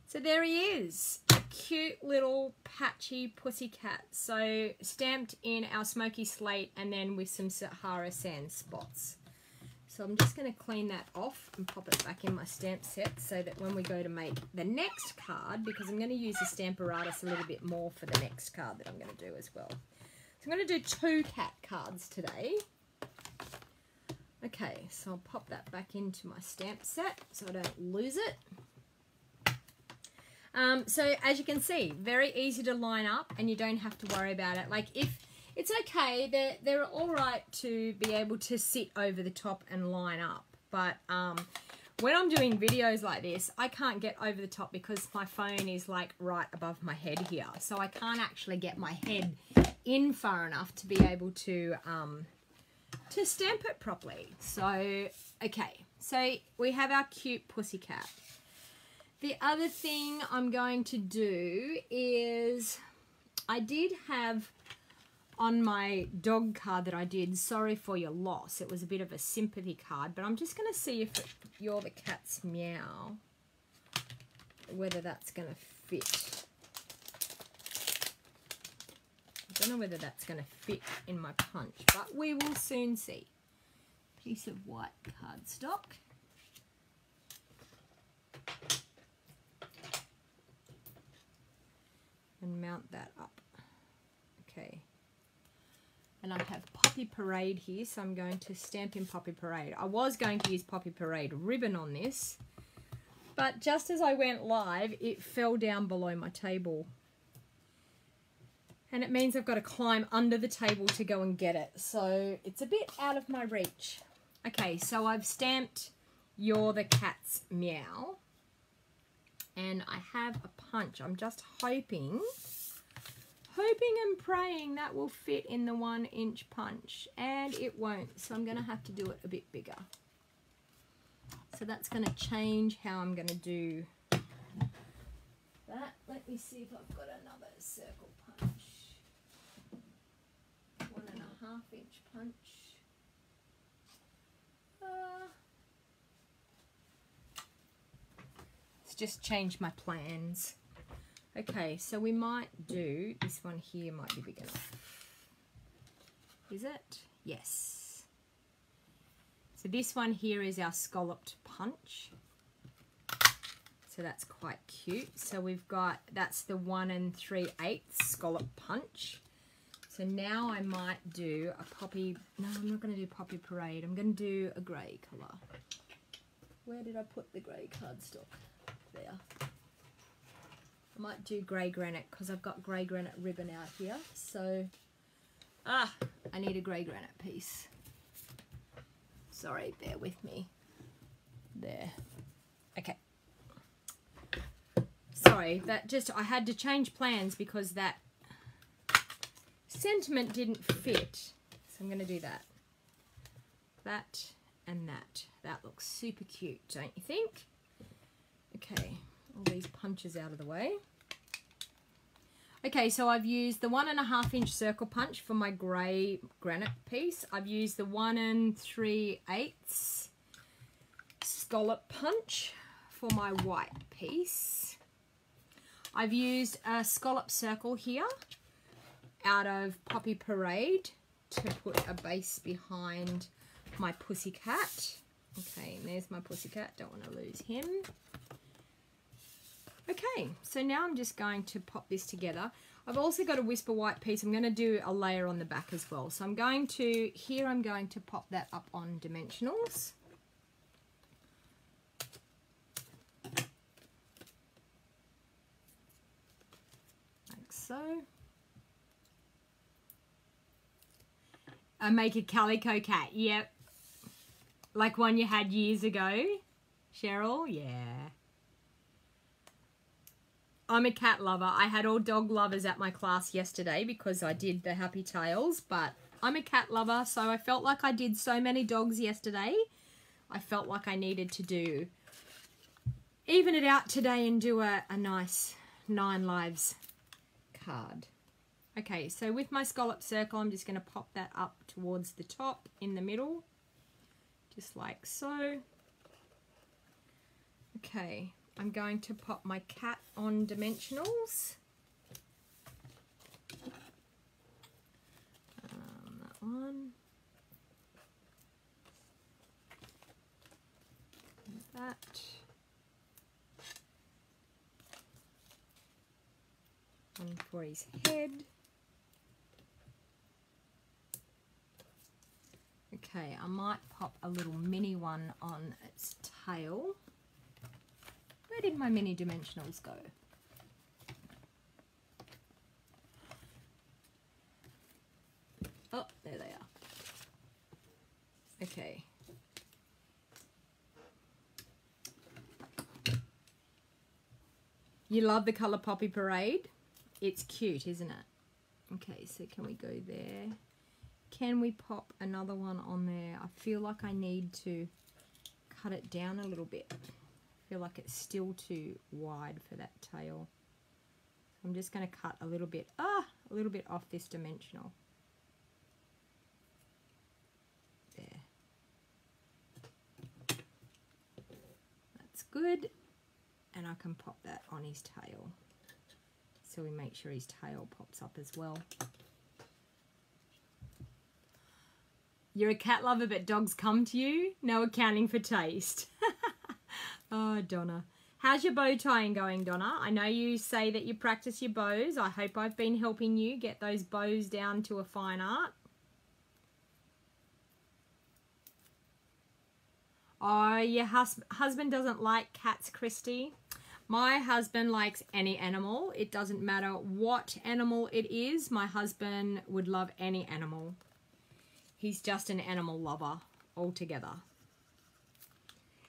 So there he is, a cute little patchy pussycat. So stamped in our smoky slate and then with some Sahara sand spots. So I'm just going to clean that off and pop it back in my stamp set so that when we go to make the next card, because I'm going to use the Stamparatus a little bit more for the next card that I'm going to do as well. So I'm going to do 2 cat cards today. Okay, so I'll pop that back into my stamp set so I don't lose it. So as you can see, very easy to line up and you don't have to worry about it. Like, if it's okay, they're all right to be able to sit over the top and line up. But when I'm doing videos like this, I can't get over the top because my phone is like right above my head here. So I can't actually get my head in far enough to be able to stamp it properly. So, okay, so we have our cute pussycat. The other thing I'm going to do is, I did have on my dog card that I did, sorry for your loss, it was a bit of a sympathy card, but I'm just going to see if you're the cat's meow, whether that's going to fit. Don't know whether that's going to fit in my punch, but we will soon see. Piece of white cardstock. And mount that up. Okay. And I have Poppy Parade here, so I'm going to Stampin' Poppy Parade. I was going to use Poppy Parade ribbon on this, but just as I went live, it fell down below my table. And it means I've got to climb under the table to go and get it. So it's a bit out of my reach. Okay, so I've stamped You're the Cat's Meow. And I have a punch. I'm just hoping and praying that will fit in the 1-inch punch. And it won't. So I'm going to have to do it a bit bigger. So that's going to change how I'm going to do that. Let me see if I've got another circle punch. 1.5-inch punch. It's just changed my plans. Okay, so we might do, this one here might be big enough. Is it? Yes. So this one here is our scalloped punch. So that's quite cute. So we've got, that's the 1 3/8 scallop punch. So now I might do a poppy, no, I'm not going to do Poppy Parade. I'm going to do a grey colour. Where did I put the grey cardstock? There. I might do grey granite because I've got grey granite ribbon out here. So, I need a grey granite piece. Sorry, bear with me. There. Okay. Sorry, that just, I had to change plans because that sentiment didn't fit. So I'm going to do that. That and that. That looks super cute, don't you think? Okay, all these punches out of the way. Okay, so I've used the 1.5-inch circle punch for my grey granite piece. I've used the 1 3/8 scallop punch for my white piece. I've used a scallop circle here out of Poppy Parade to put a base behind my pussycat. Okay, and there's my pussycat. Don't want to lose him. Okay, so now I'm just going to pop this together. I've also got a Whisper white piece. I'm going to do a layer on the back as well. So I'm going to, here I'm going to pop that up on dimensionals. Like so. I make a calico cat, yep. Like one you had years ago, Cheryl, yeah. I'm a cat lover. I had all dog lovers at my class yesterday because I did the Happy Tales, but I'm a cat lover, so I felt like I did so many dogs yesterday. I felt like I needed to even it out today and do a nice 9 lives card. Okay, so with my scallop circle, I'm just going to pop that up towards the top in the middle, just like so. Okay. I'm going to pop my cat on dimensionals. That one. And that. One for his head. Okay, I might pop a little mini one on its tail. Where did my mini dimensionals go? Oh, there they are. Okay. You love the colour Poppy Parade? It's cute, isn't it? Okay, so can we go there? Can we pop another one on there? I feel like I need to cut it down a little bit. I feel like it's still too wide for that tail. I'm just going to cut a little bit off this dimensional. There. That's good. And I can pop that on his tail. So we make sure his tail pops up as well. You're a cat lover, but dogs come to you? No accounting for taste. Oh, Donna. How's your bow tying going, Donna? I know you say that you practice your bows. I hope I've been helping you get those bows down to a fine art. Oh, your husband doesn't like cats, Christy. My husband likes any animal. It doesn't matter what animal it is. My husband would love any animal. He's just an animal lover altogether.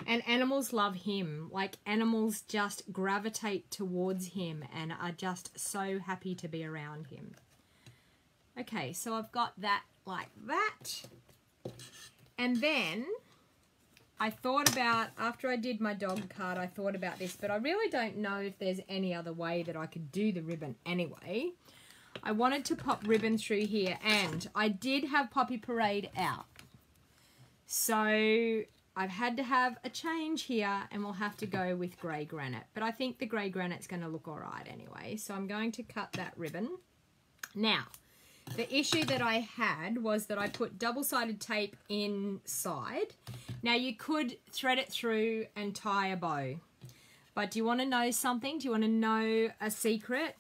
And animals love him. Like, animals just gravitate towards him and are just so happy to be around him. Okay, so I've got that like that. And then I thought about, after I did my dog card, I thought about this, but I really don't know if there's any other way that I could do the ribbon anyway. I wanted to pop ribbon through here, and I did have Poppy Parade out. So I've had to have a change here, and we'll have to go with grey granite. But I think the grey granite's going to look all right anyway. So I'm going to cut that ribbon. Now, the issue that I had was that I put double-sided tape inside. Now, you could thread it through and tie a bow. But do you want to know something? Do you want to know a secret?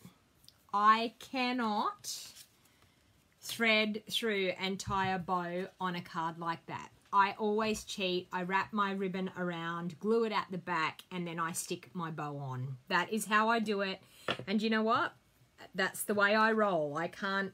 I cannot thread through and tie a bow on a card like that. I always cheat. I wrap my ribbon around, glue it at the back, and then I stick my bow on. That is how I do it. And you know what? That's the way I roll. I can't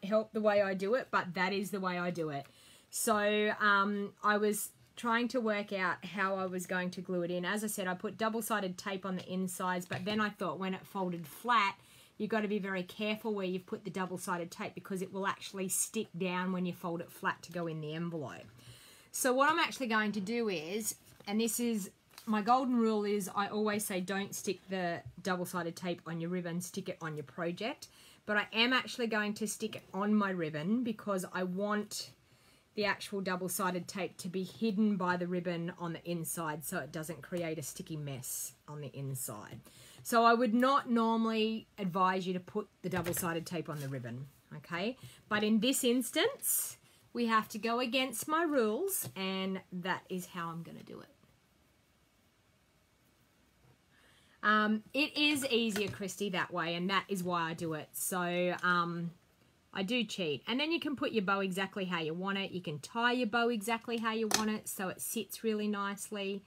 help the way I do it, but that is the way I do it. So I was trying to work out how I was going to glue it in. As I said, I put double-sided tape on the insides, but then I thought when it folded flat, you've got to be very careful where you've put the double-sided tape because it will actually stick down when you fold it flat to go in the envelope. So what I'm actually going to do is, and this is, my golden rule is I always say don't stick the double-sided tape on your ribbon, stick it on your project. But I am actually going to stick it on my ribbon because I want the actual double-sided tape to be hidden by the ribbon on the inside so it doesn't create a sticky mess on the inside. So I would not normally advise you to put the double-sided tape on the ribbon, okay? But in this instance, we have to go against my rules, and that is how I'm going to do it. It is easier, Christy, that way, and that is why I do it. So I do cheat. And then you can put your bow exactly how you want it. You can tie your bow exactly how you want it so it sits really nicely.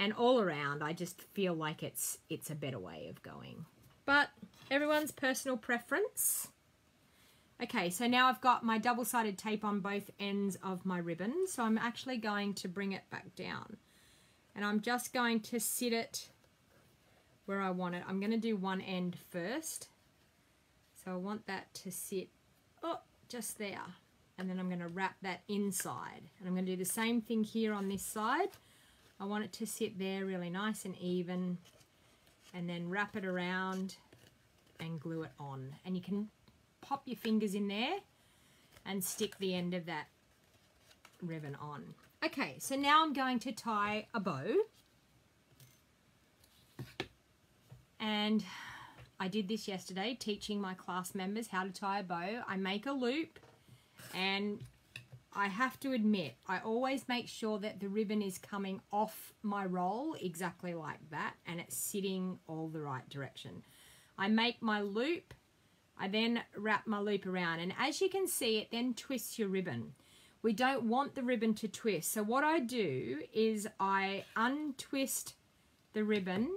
And all around, I just feel like it's a better way of going. But everyone's personal preference. Okay, so now I've got my double-sided tape on both ends of my ribbon. So I'm actually going to bring it back down. And I'm just going to sit it where I want it. I'm going to do one end first. So I want that to sit, just there. And then I'm going to wrap that inside. And I'm going to do the same thing here on this side. I want it to sit there really nice and even. And then wrap it around and glue it on. And you can pop your fingers in there and stick the end of that ribbon on. Okay, so now I'm going to tie a bow. And I did this yesterday, teaching my class members how to tie a bow. I make a loop, and I have to admit, I always make sure that the ribbon is coming off my roll exactly like that, and it's sitting all the right direction. I make my loop, I then wrap my loop around, and as you can see, it then twists your ribbon. We don't want the ribbon to twist, so what I do is I untwist the ribbon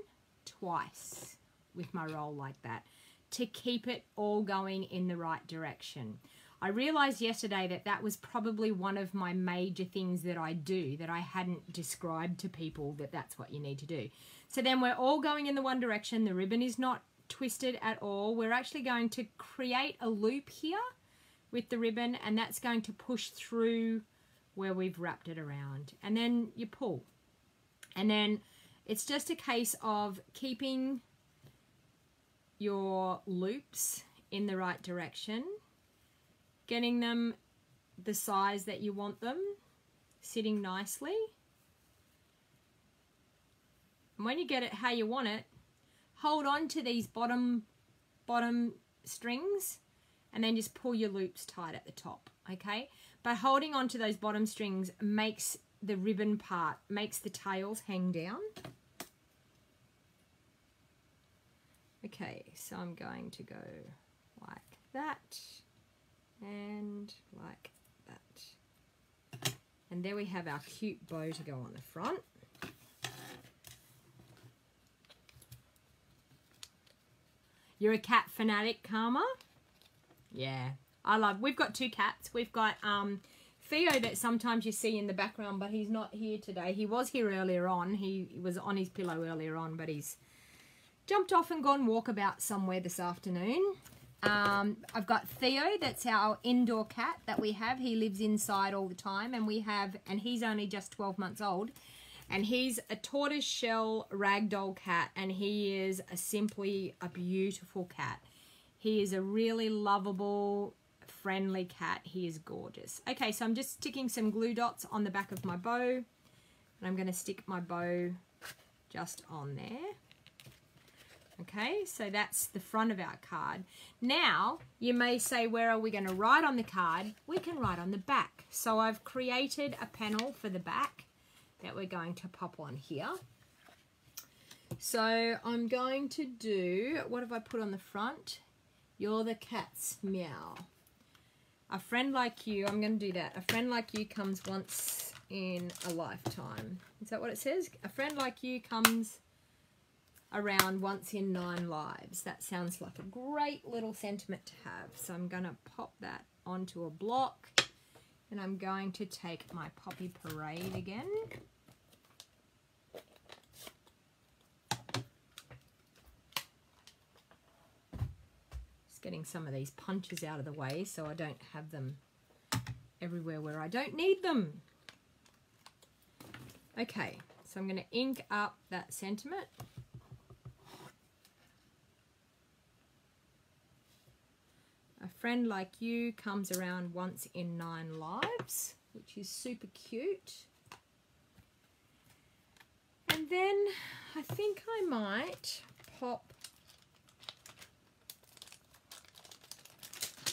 twice with my roll like that to keep it all going in the right direction. I realized yesterday that that was probably one of my major things that I do that I hadn't described to people that that's what you need to do. So then we're all going in the one direction. The ribbon is not twisted at all. We're actually going to create a loop here with the ribbon, and that's going to push through where we've wrapped it around. And then you pull. And then it's just a case of keeping your loops in the right direction, getting them the size that you want them, sitting nicely. And when you get it how you want it, hold on to these bottom strings and then just pull your loops tight at the top, okay? but holding on to those bottom strings makes the ribbon part, makes the tails hang down. Okay, so I'm going to go like that and like that. And there we have our cute bow to go on the front. You're a cat fanatic, Karma? Yeah, we've got 2 cats. We've got Theo that sometimes you see in the background, but he's not here today. He was here earlier on. He was on his pillow earlier on, but he's jumped off and gone walkabout somewhere this afternoon. I've got Theo, that's our indoor cat that we have. He lives inside all the time, and he's only just 12 months old. And he's a tortoiseshell ragdoll cat, and he is simply a beautiful cat. He is a really lovable, friendly cat. He is gorgeous. Okay, so I'm just sticking some glue dots on the back of my bow, and I'm going to stick my bow just on there. Okay, so that's the front of our card. Now, you may say, where are we going to write on the card? We can write on the back. So I've created a panel for the back that we're going to pop on here. So I'm going to do, what have I put on the front? You're the cat's meow. A friend like you, I'm going to do that. A friend like you comes once in a lifetime. Is that what it says? A friend like you comes around once in 9 lives. That sounds like a great little sentiment to have. So I'm going to pop that onto a block, and I'm going to take my Poppy Parade again. Just getting some of these punches out of the way so I don't have them everywhere where I don't need them. Okay, so I'm going to ink up that sentiment. A friend like you comes around once in 9 lives, which is super cute. And then I think I might pop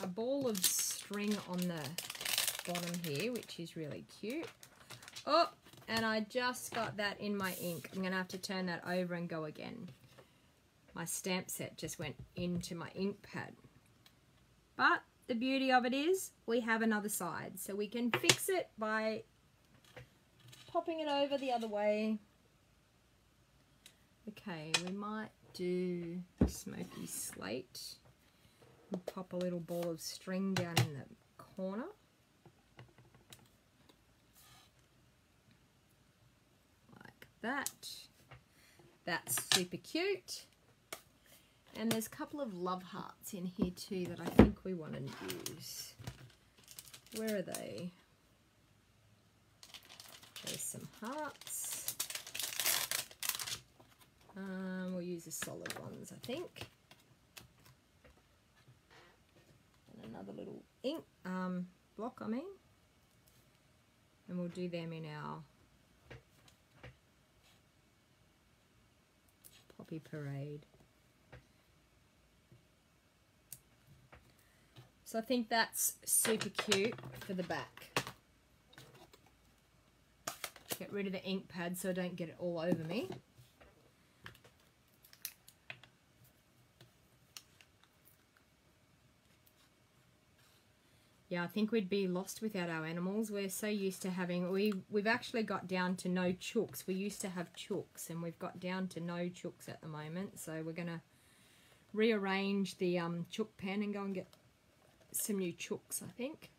a ball of string on the bottom here, which is really cute. Oh, and I just got that in my ink. I'm going to have to turn that over and go again. My stamp set just went into my ink pad. But the beauty of it is we have another side, so we can fix it by popping it over the other way. Okay, we might do smoky slate and pop a little ball of string down in the corner. Like that. That's super cute. And there's a couple of love hearts in here too that I think we want to use. Where are they? There's some hearts. We'll use the solid ones, I think. And another little ink block, I mean. And we'll do them in our Poppy Parade. So I think that's super cute for the back. Get rid of the ink pad so I don't get it all over me. Yeah, I think we'd be lost without our animals. We're so used to having, we've actually got down to no chooks. We used to have chooks, and we've got down to no chooks at the moment. So we're going to rearrange the chook pen and go and get some new chooks, I think.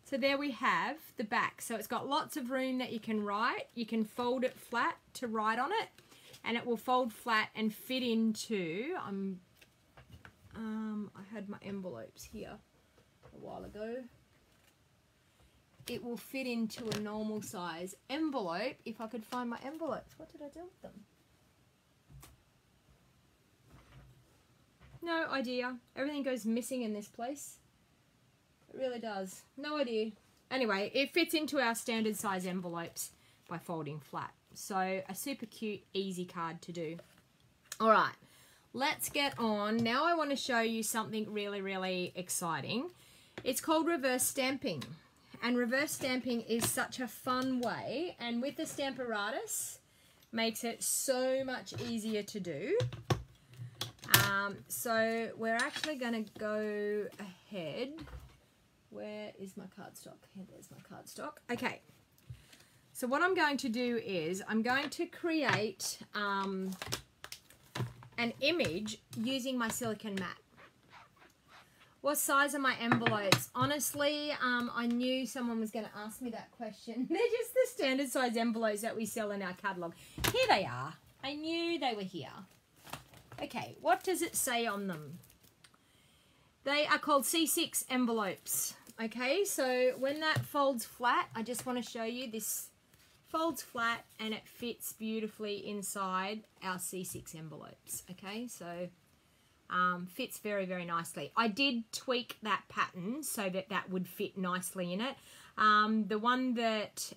So there we have the back. So it's got lots of room that you can write. You can fold it flat to write on it, and it will fold flat and fit into, I had my envelopes here a while ago. It will fit into a normal size envelope if I could find my envelopes. What did I do with them? No idea. Everything goes missing in this place. It really does. No idea. Anyway, it fits into our standard size envelopes by folding flat. So a super cute, easy card to do. All right, let's get on. Now I want to show you something really, really exciting. It's called reverse stamping. And reverse stamping is such a fun way, and with the Stamparatus, makes it so much easier to do. So we're actually going to go ahead. Where is my cardstock? Here, there's my cardstock. Okay. So what I'm going to do is I'm going to create an image using my silicone mat. What size are my envelopes? Honestly, I knew someone was going to ask me that question. They're just the standard size envelopes that we sell in our catalogue. Here they are. I knew they were here. Okay, what does it say on them? They are called C6 envelopes. Okay, so when that folds flat, I just want to show you this folds flat and it fits beautifully inside our C6 envelopes. Okay, so fits very, very nicely. I did tweak that pattern so that that would fit nicely in it. The one that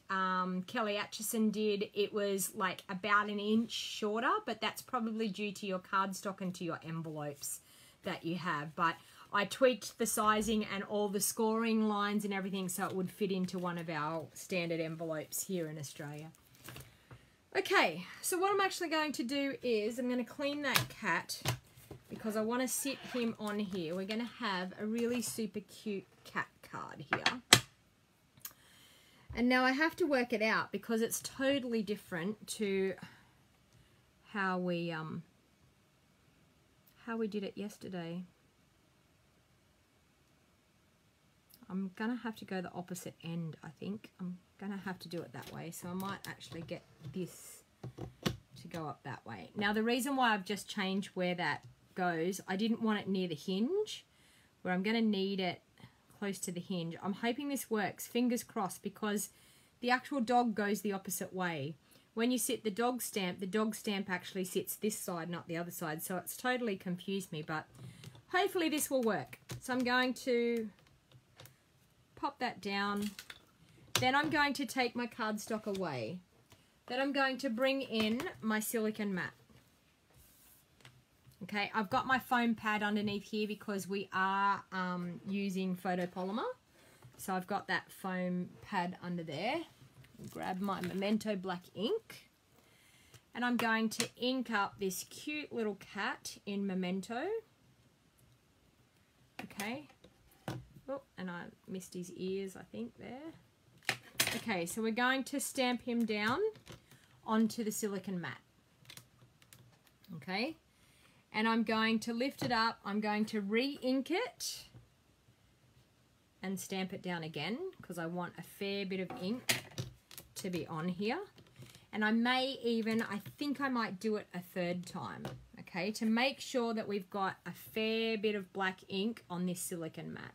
Kelly Atchison did, it was like about an inch shorter, but that's probably due to your cardstock and to your envelopes that you have. But I tweaked the sizing and all the scoring lines and everything so it would fit into one of our standard envelopes here in Australia. Okay, so what I'm actually going to do is I'm going to clean that cat because I want to sit him on here. We're going to have a really super cute cat card here. And now I have to work it out because it's totally different to how we did it yesterday. I'm going to have to go the opposite end, I think. I'm going to have to do it that way. So I might actually get this to go up that way. Now, the reason why I've just changed where that goes, I didn't want it near the hinge, where I'm going to need it close to the hinge. I'm hoping this works, fingers crossed, because the actual dog goes the opposite way. When you sit the dog stamp actually sits this side, not the other side. So it's totally confused me, but hopefully this will work. So I'm going to pop that down. Then I'm going to take my cardstock away. Then I'm going to bring in my silicone mat. Okay, I've got my foam pad underneath here because we are using photopolymer. So I've got that foam pad under there. Grab my Memento black ink. And I'm going to ink up this cute little cat in Memento. Okay. Oh, and I missed his ears, I think, there. Okay, so we're going to stamp him down onto the silicone mat. Okay. And I'm going to lift it up. I'm going to re-ink it and stamp it down again because I want a fair bit of ink to be on here. And I may even, I think I might do it a third time, okay, to make sure that we've got a fair bit of black ink on this silicone mat.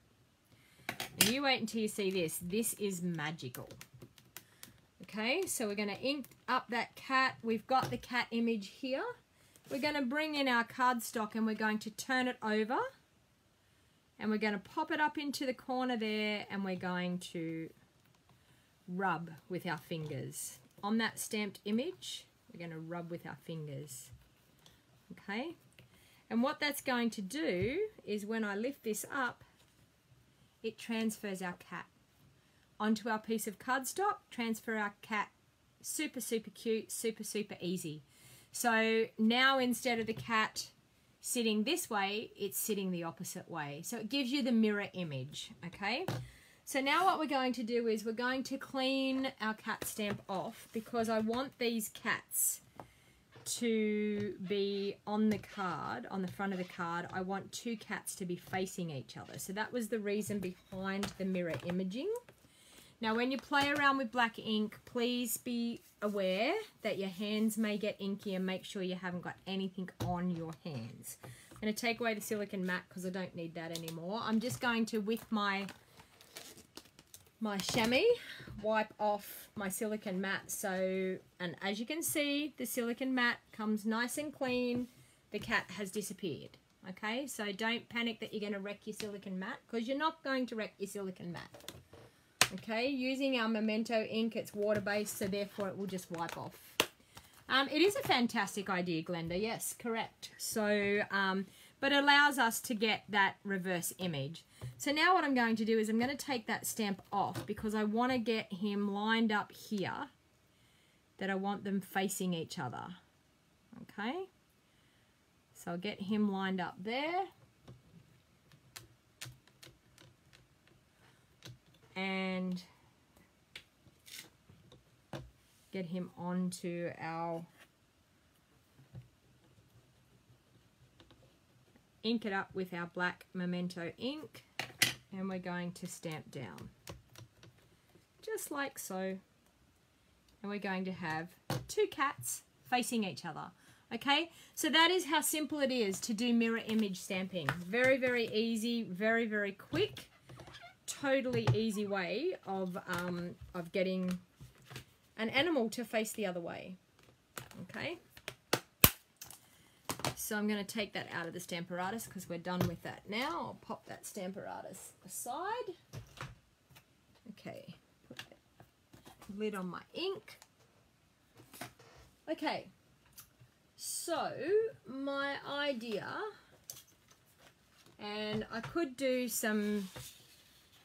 And you wait until you see this. This is magical. Okay, so we're going to ink up that cat. We've got the cat image here. We're going to bring in our cardstock and we're going to turn it over. And we're going to pop it up into the corner there and we're going to rub with our fingers. On that stamped image, we're going to rub with our fingers. Okay? And what that's going to do is when I lift this up, it transfers our cat onto our piece of cardstock, transfer our cat. Super, super cute, super, super easy. So now instead of the cat sitting this way, it's sitting the opposite way. So it gives you the mirror image, okay? So now what we're going to do is we're going to clean our cat stamp off because I want these cats to be on the card, on the front of the card. I want two cats to be facing each other. So that was the reason behind the mirror imaging. Now when you play around with black ink, please be aware that your hands may get inky and make sure you haven't got anything on your hands. I'm going to take away the silicone mat because I don't need that anymore. I'm just going to, with my chamois, wipe off my silicone mat. So, and as you can see, the silicone mat comes nice and clean. The cat has disappeared. Okay, so don't panic that you're going to wreck your silicone mat because you're not going to wreck your silicone mat. Okay, using our Memento ink, it's water-based, so therefore it will just wipe off. It is a fantastic idea, Glenda. Yes, correct. So, but it allows us to get that reverse image. So now what I'm going to do is I'm going to take that stamp off because I want to get him lined up here, that I want them facing each other. Okay, so I'll get him lined up there. And get him onto our, ink it up with our black Memento ink, and we're going to stamp down just like so, and we're going to have two cats facing each other. Okay, so that is how simple it is to do mirror image stamping. Very, very easy, very, very quick, totally easy way of getting an animal to face the other way. Okay, so I'm going to take that out of the Stamparatus because we're done with that now. I'll pop that Stamparatus aside. Okay, put the lid on my ink. Okay, so my idea, and I could do some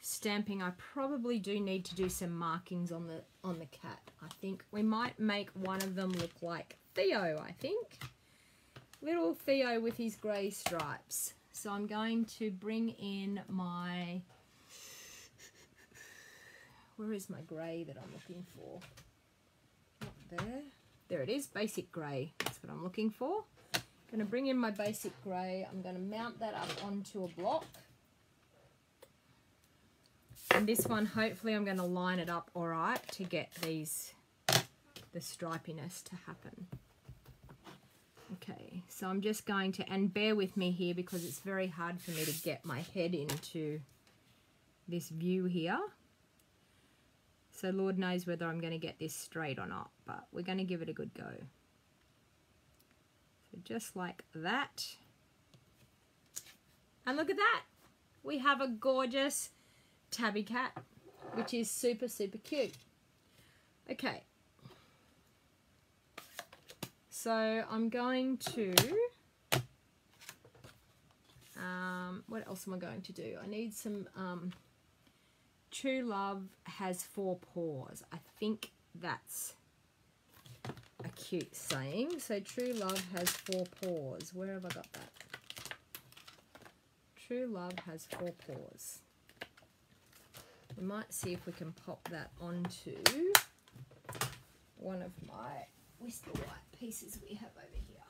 stamping. I probably do need to do some markings on the cat. I think we might make one of them look like Theo, I think. Little Theo with his grey stripes. So I'm going to bring in my, where is my grey that I'm looking for? Not there. There it is, basic grey. That's what I'm looking for. I'm going to bring in my basic grey. I'm going to mount that up onto a block. And this one, hopefully I'm going to line it up all right to get the stripiness to happen. Okay, so I'm just going to, and bear with me here because it's very hard for me to get my head into this view here. So Lord knows whether I'm going to get this straight or not, but we're going to give it a good go. So just like that. And look at that. We have a gorgeous tabby cat, which is super, super cute. Okay. So I'm going to, what else am I going to do? I need some, True Love has 4 paws. I think that's a cute saying. So True Love has 4 paws. Where have I got that? True Love has 4 paws. We might see if we can pop that onto one of my Whisper White pieces we have over here.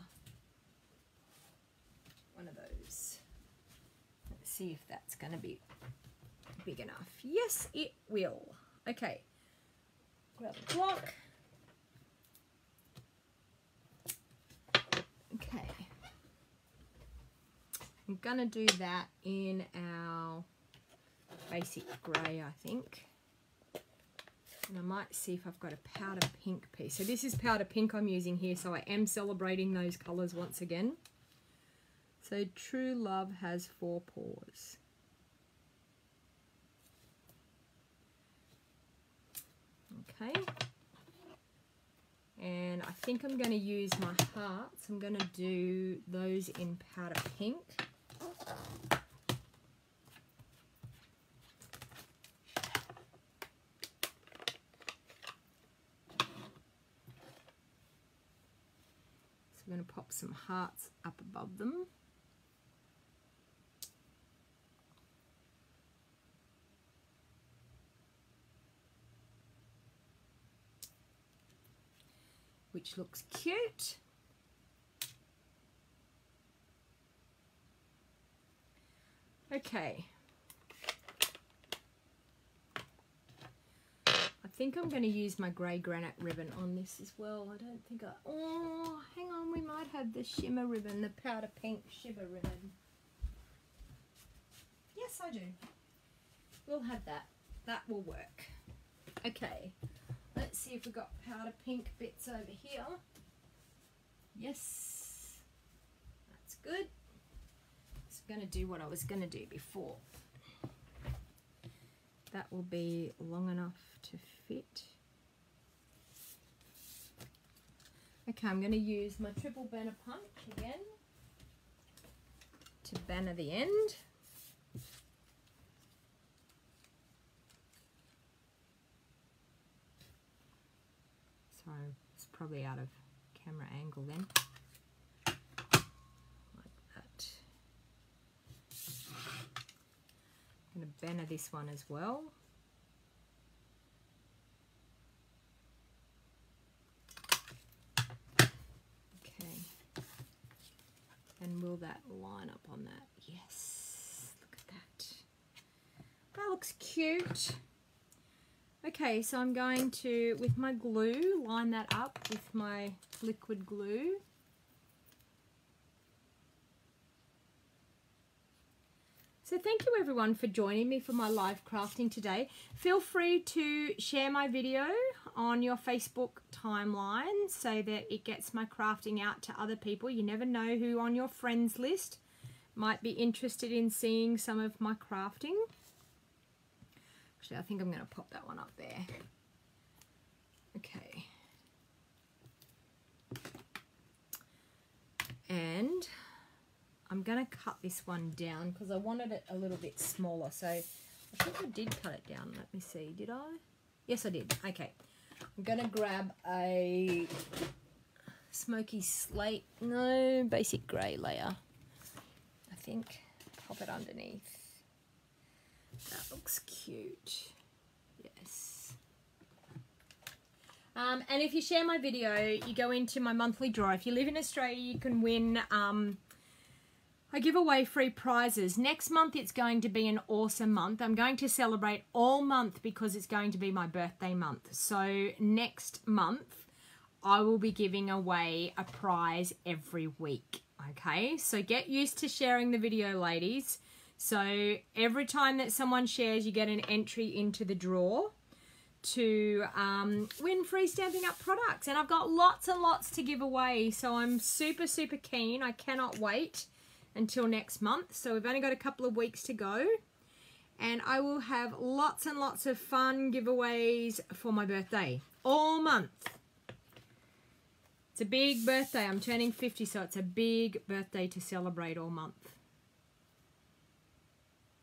One of those. Let's see if that's going to be big enough. Yes, it will. Okay. Grab a block. Okay. I'm going to do that in our basic grey, I think. And I might see if I've got a powder pink piece. So this is powder pink I'm using here, so I am celebrating those colours once again. So True Love has 4 paws. Okay. And I think I'm going to use my hearts. I'm going to do those in powder pink. I'm going to pop some hearts up above them. Which looks cute. Okay. I think I'm going to use my grey granite ribbon on this as well. I don't think oh, hang on, we might have the shimmer ribbon, the powder pink shimmer ribbon. Yes, I do. We'll have that. That will work. Okay, let's see if we've got powder pink bits over here. Yes, that's good. So I'm going to do what I was going to do before. That will be long enough to fit. Okay, I'm going to use my triple banner punch again to banner the end. So it's probably out of camera angle then. Like that. I'm going to banner this one as well. Okay. And will that line up on that? Yes. Look at that. That looks cute. Okay, so I'm going to, with my glue, line that up with my liquid glue. So thank you everyone for joining me for my live crafting today. Feel free to share my video on your Facebook timeline so that it gets my crafting out to other people. You never know who on your friends list might be interested in seeing some of my crafting. Actually, I think I'm going to pop that one up there. Okay. And I'm going to cut this one down because I wanted it a little bit smaller. So I think I did cut it down. Let me see. Did I? Yes, I did. Okay. I'm going to grab a smoky slate. No, basic grey layer. I think. Pop it underneath. That looks cute. Yes. And if you share my video, you go into my monthly draw. If you live in Australia, you can win. I give away free prizes. Next month, it's going to be an awesome month. I'm going to celebrate all month because it's going to be my birthday month. So next month, I will be giving away a prize every week. Okay, so get used to sharing the video, ladies. So every time that someone shares, you get an entry into the draw to win free Stampin' Up products. And I've got lots and lots to give away. So I'm super, super keen. I cannot wait until next month. So we've only got a couple of weeks to go. And I will have lots and lots of fun giveaways for my birthday all month. It's a big birthday. I'm turning 50, so it's a big birthday to celebrate all month.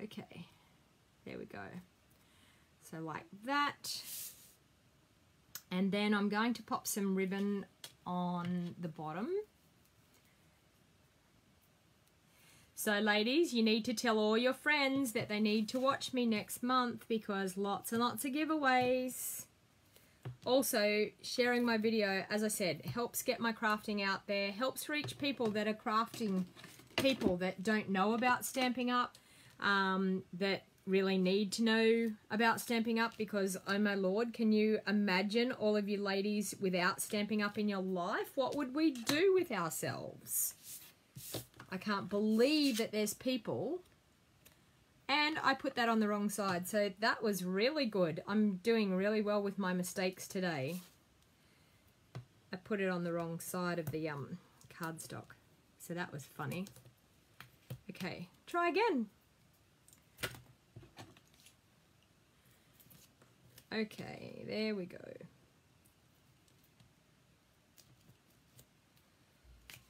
Okay, there we go. So like that. And then I'm going to pop some ribbon on the bottom. So ladies, you need to tell all your friends that they need to watch me next month because lots and lots of giveaways. Also, sharing my video, as I said, helps get my crafting out there, helps reach people that are crafting, people that don't know about Stampin' Up, that really need to know about Stampin' Up because, oh my lord, can you imagine all of you ladies without Stampin' Up in your life? What would we do with ourselves? I can't believe that there's people, and I put that on the wrong side, so that was really good. I'm doing really well with my mistakes today. I put it on the wrong side of the cardstock, so that was funny. Okay, try again. Okay, there we go.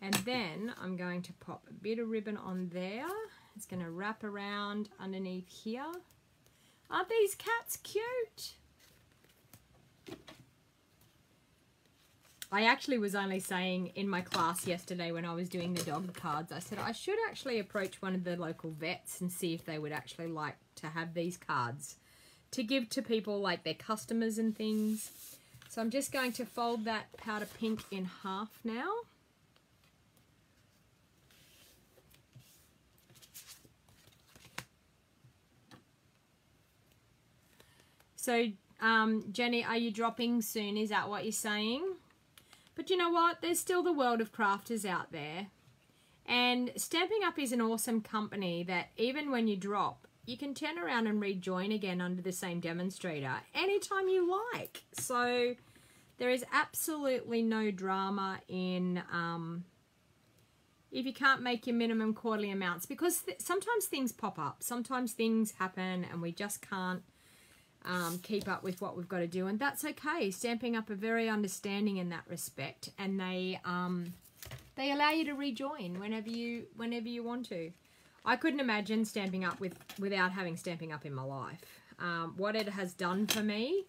And then I'm going to pop a bit of ribbon on there. It's going to wrap around underneath here. Aren't these cats cute? I actually was only saying in my class yesterday when I was doing the dog cards, I said I should actually approach one of the local vets and see if they would actually like to have these cards to give to people like their customers and things. So I'm just going to fold that powder pink in half now. So, Jenny, are you dropping soon? Is that what you're saying? But you know what? There's still the world of crafters out there. And Stampin' Up is an awesome company that even when you drop, you can turn around and rejoin again under the same demonstrator anytime you like. So there is absolutely no drama in if you can't make your minimum quarterly amounts, because sometimes things pop up. Sometimes things happen and we just can't keep up with what we've got to do, and that's okay. Stampin' Up are very understanding in that respect, and they allow you to rejoin whenever you want to. I couldn't imagine Stampin' Up without having Stampin' Up in my life. What it has done for me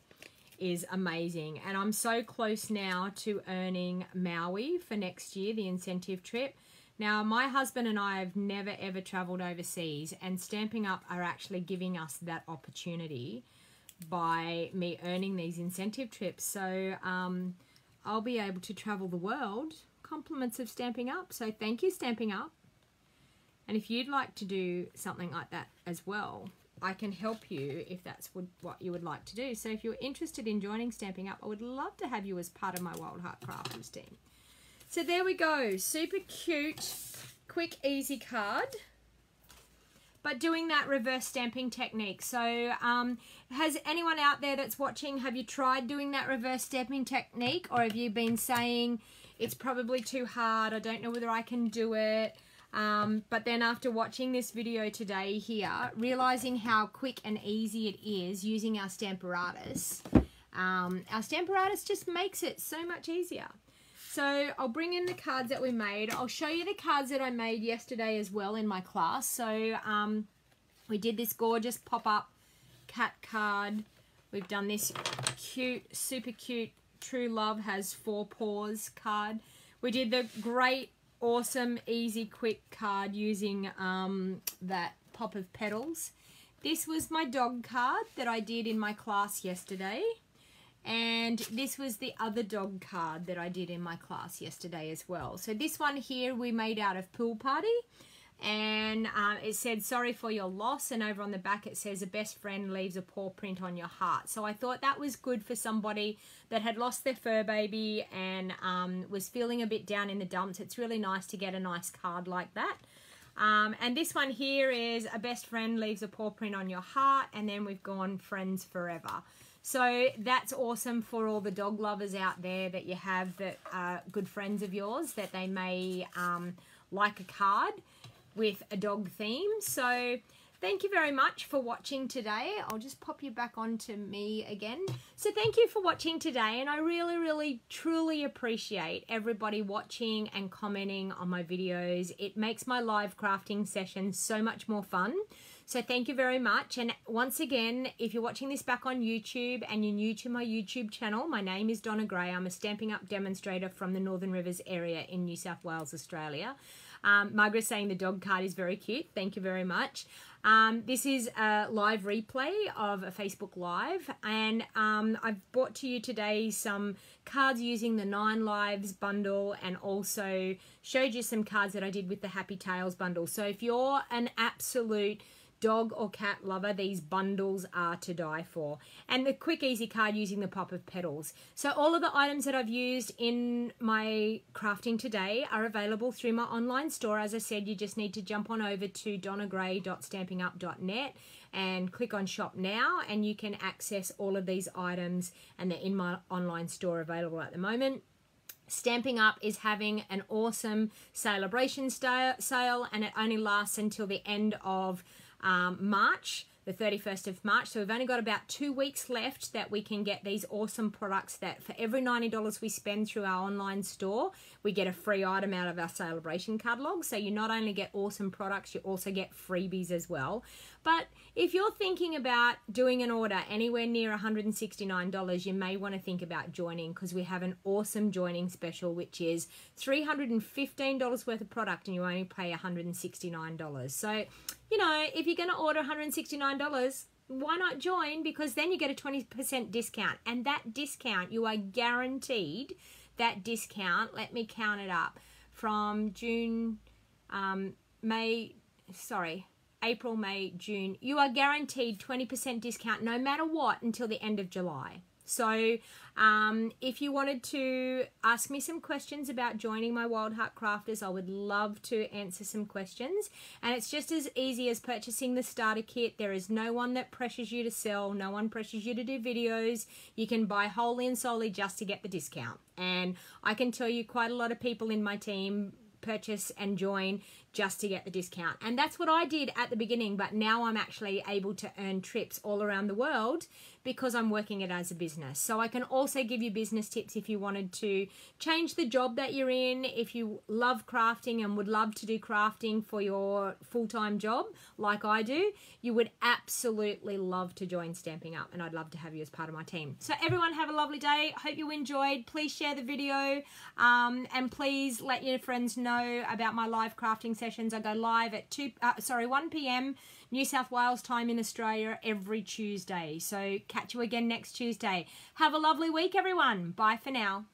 is amazing. And I'm so close now to earning Maui for next year, the incentive trip. Now, my husband and I have never ever traveled overseas, and Stampin' Up are actually giving us that opportunity by me earning these incentive trips. So I'll be able to travel the world, compliments of Stampin' Up. So thank you, Stampin' Up. And if you'd like to do something like that as well, I can help you if that's what you would like to do. So if you're interested in joining Stampin' Up, I would love to have you as part of my Wild Heart Crafters team. So there we go. Super cute, quick, easy card. But doing that reverse stamping technique. So has anyone out there that's watching, have you tried doing that reverse stamping technique? Or have you been saying, it's probably too hard, I don't know whether I can do it? But then after watching this video today here, realizing how quick and easy it is using our Stamparatus, just makes it so much easier. So I'll bring in the cards that we made. I'll show you the cards that I made yesterday as well in my class. So we did this gorgeous pop-up cat card. We've done this cute, super cute, True Love Has 4 Paws card. We did the great, awesome, easy, quick card using that Pop of Petals. This was my dog card that I did in my class yesterday. And this was the other dog card that I did in my class yesterday as well. So this one here we made out of Pool Party. And it said, sorry for your loss. And over on the back it says, a best friend leaves a paw print on your heart. So I thought that was good for somebody that had lost their fur baby and was feeling a bit down in the dumps. It's really nice to get a nice card like that. And this one here is, a best friend leaves a paw print on your heart. And then we've gone friends forever. So that's awesome for all the dog lovers out there that you have that are good friends of yours, that they may like a card with a dog theme. So thank you very much for watching today. I'll just pop you back onto me again. So thank you for watching today, and I really, really, truly appreciate everybody watching and commenting on my videos. It makes my live crafting sessions so much more fun. So thank you very much. And once again, if you're watching this back on YouTube and you're new to my YouTube channel, my name is Donna Gray. I'm a Stampin' Up demonstrator from the Northern Rivers area in New South Wales, Australia. Margaret's saying the dog card is very cute. Thank you very much. This is a live replay of a Facebook Live, and I've brought to you today some cards using the 9 Lives bundle, and also showed you some cards that I did with the Happy Tales bundle. So if you're an absolute dog or cat lover, these bundles are to die for. And the quick easy card using the Pop of Petals. So all of the items that I've used in my crafting today are available through my online store. As I said, you just need to jump on over to donnagray.stampinup.net and click on shop now, and you can access all of these items, and they're in my online store available at the moment. Stampin' Up is having an awesome celebration sale, and it only lasts until the end of March, the 31st of March. So we've only got about 2 weeks left that we can get these awesome products that for every $90 we spend through our online store, we get a free item out of our celebration catalog. So you not only get awesome products, you also get freebies as well. But if you're thinking about doing an order anywhere near $169, you may want to think about joining, because we have an awesome joining special, which is $315 worth of product and you only pay $169. So, you know, if you're going to order $169, why not join? Because then you get a 20% discount, and that discount, you are guaranteed that discount. Let me count it up. From April, May, June, you are guaranteed 20% discount no matter what until the end of July. So if you wanted to ask me some questions about joining my Wild Heart Crafters, I would love to answer some questions. And it's just as easy as purchasing the starter kit. There is no one that pressures you to sell. No one pressures you to do videos. You can buy wholly and solely just to get the discount. And I can tell you quite a lot of people in my team purchase and join just to get the discount. And that's what I did at the beginning, but now I'm actually able to earn trips all around the world because I'm working it as a business. So I can also give you business tips if you wanted to change the job that you're in, if you love crafting and would love to do crafting for your full-time job like I do, you would absolutely love to join Stamping Up, and I'd love to have you as part of my team. So everyone have a lovely day. Hope you enjoyed. Please share the video and please let your friends know about my live crafting sessions. I go live at 1 p.m. New South Wales time in Australia every Tuesday. So catch you again next Tuesday. Have a lovely week, everyone. Bye for now.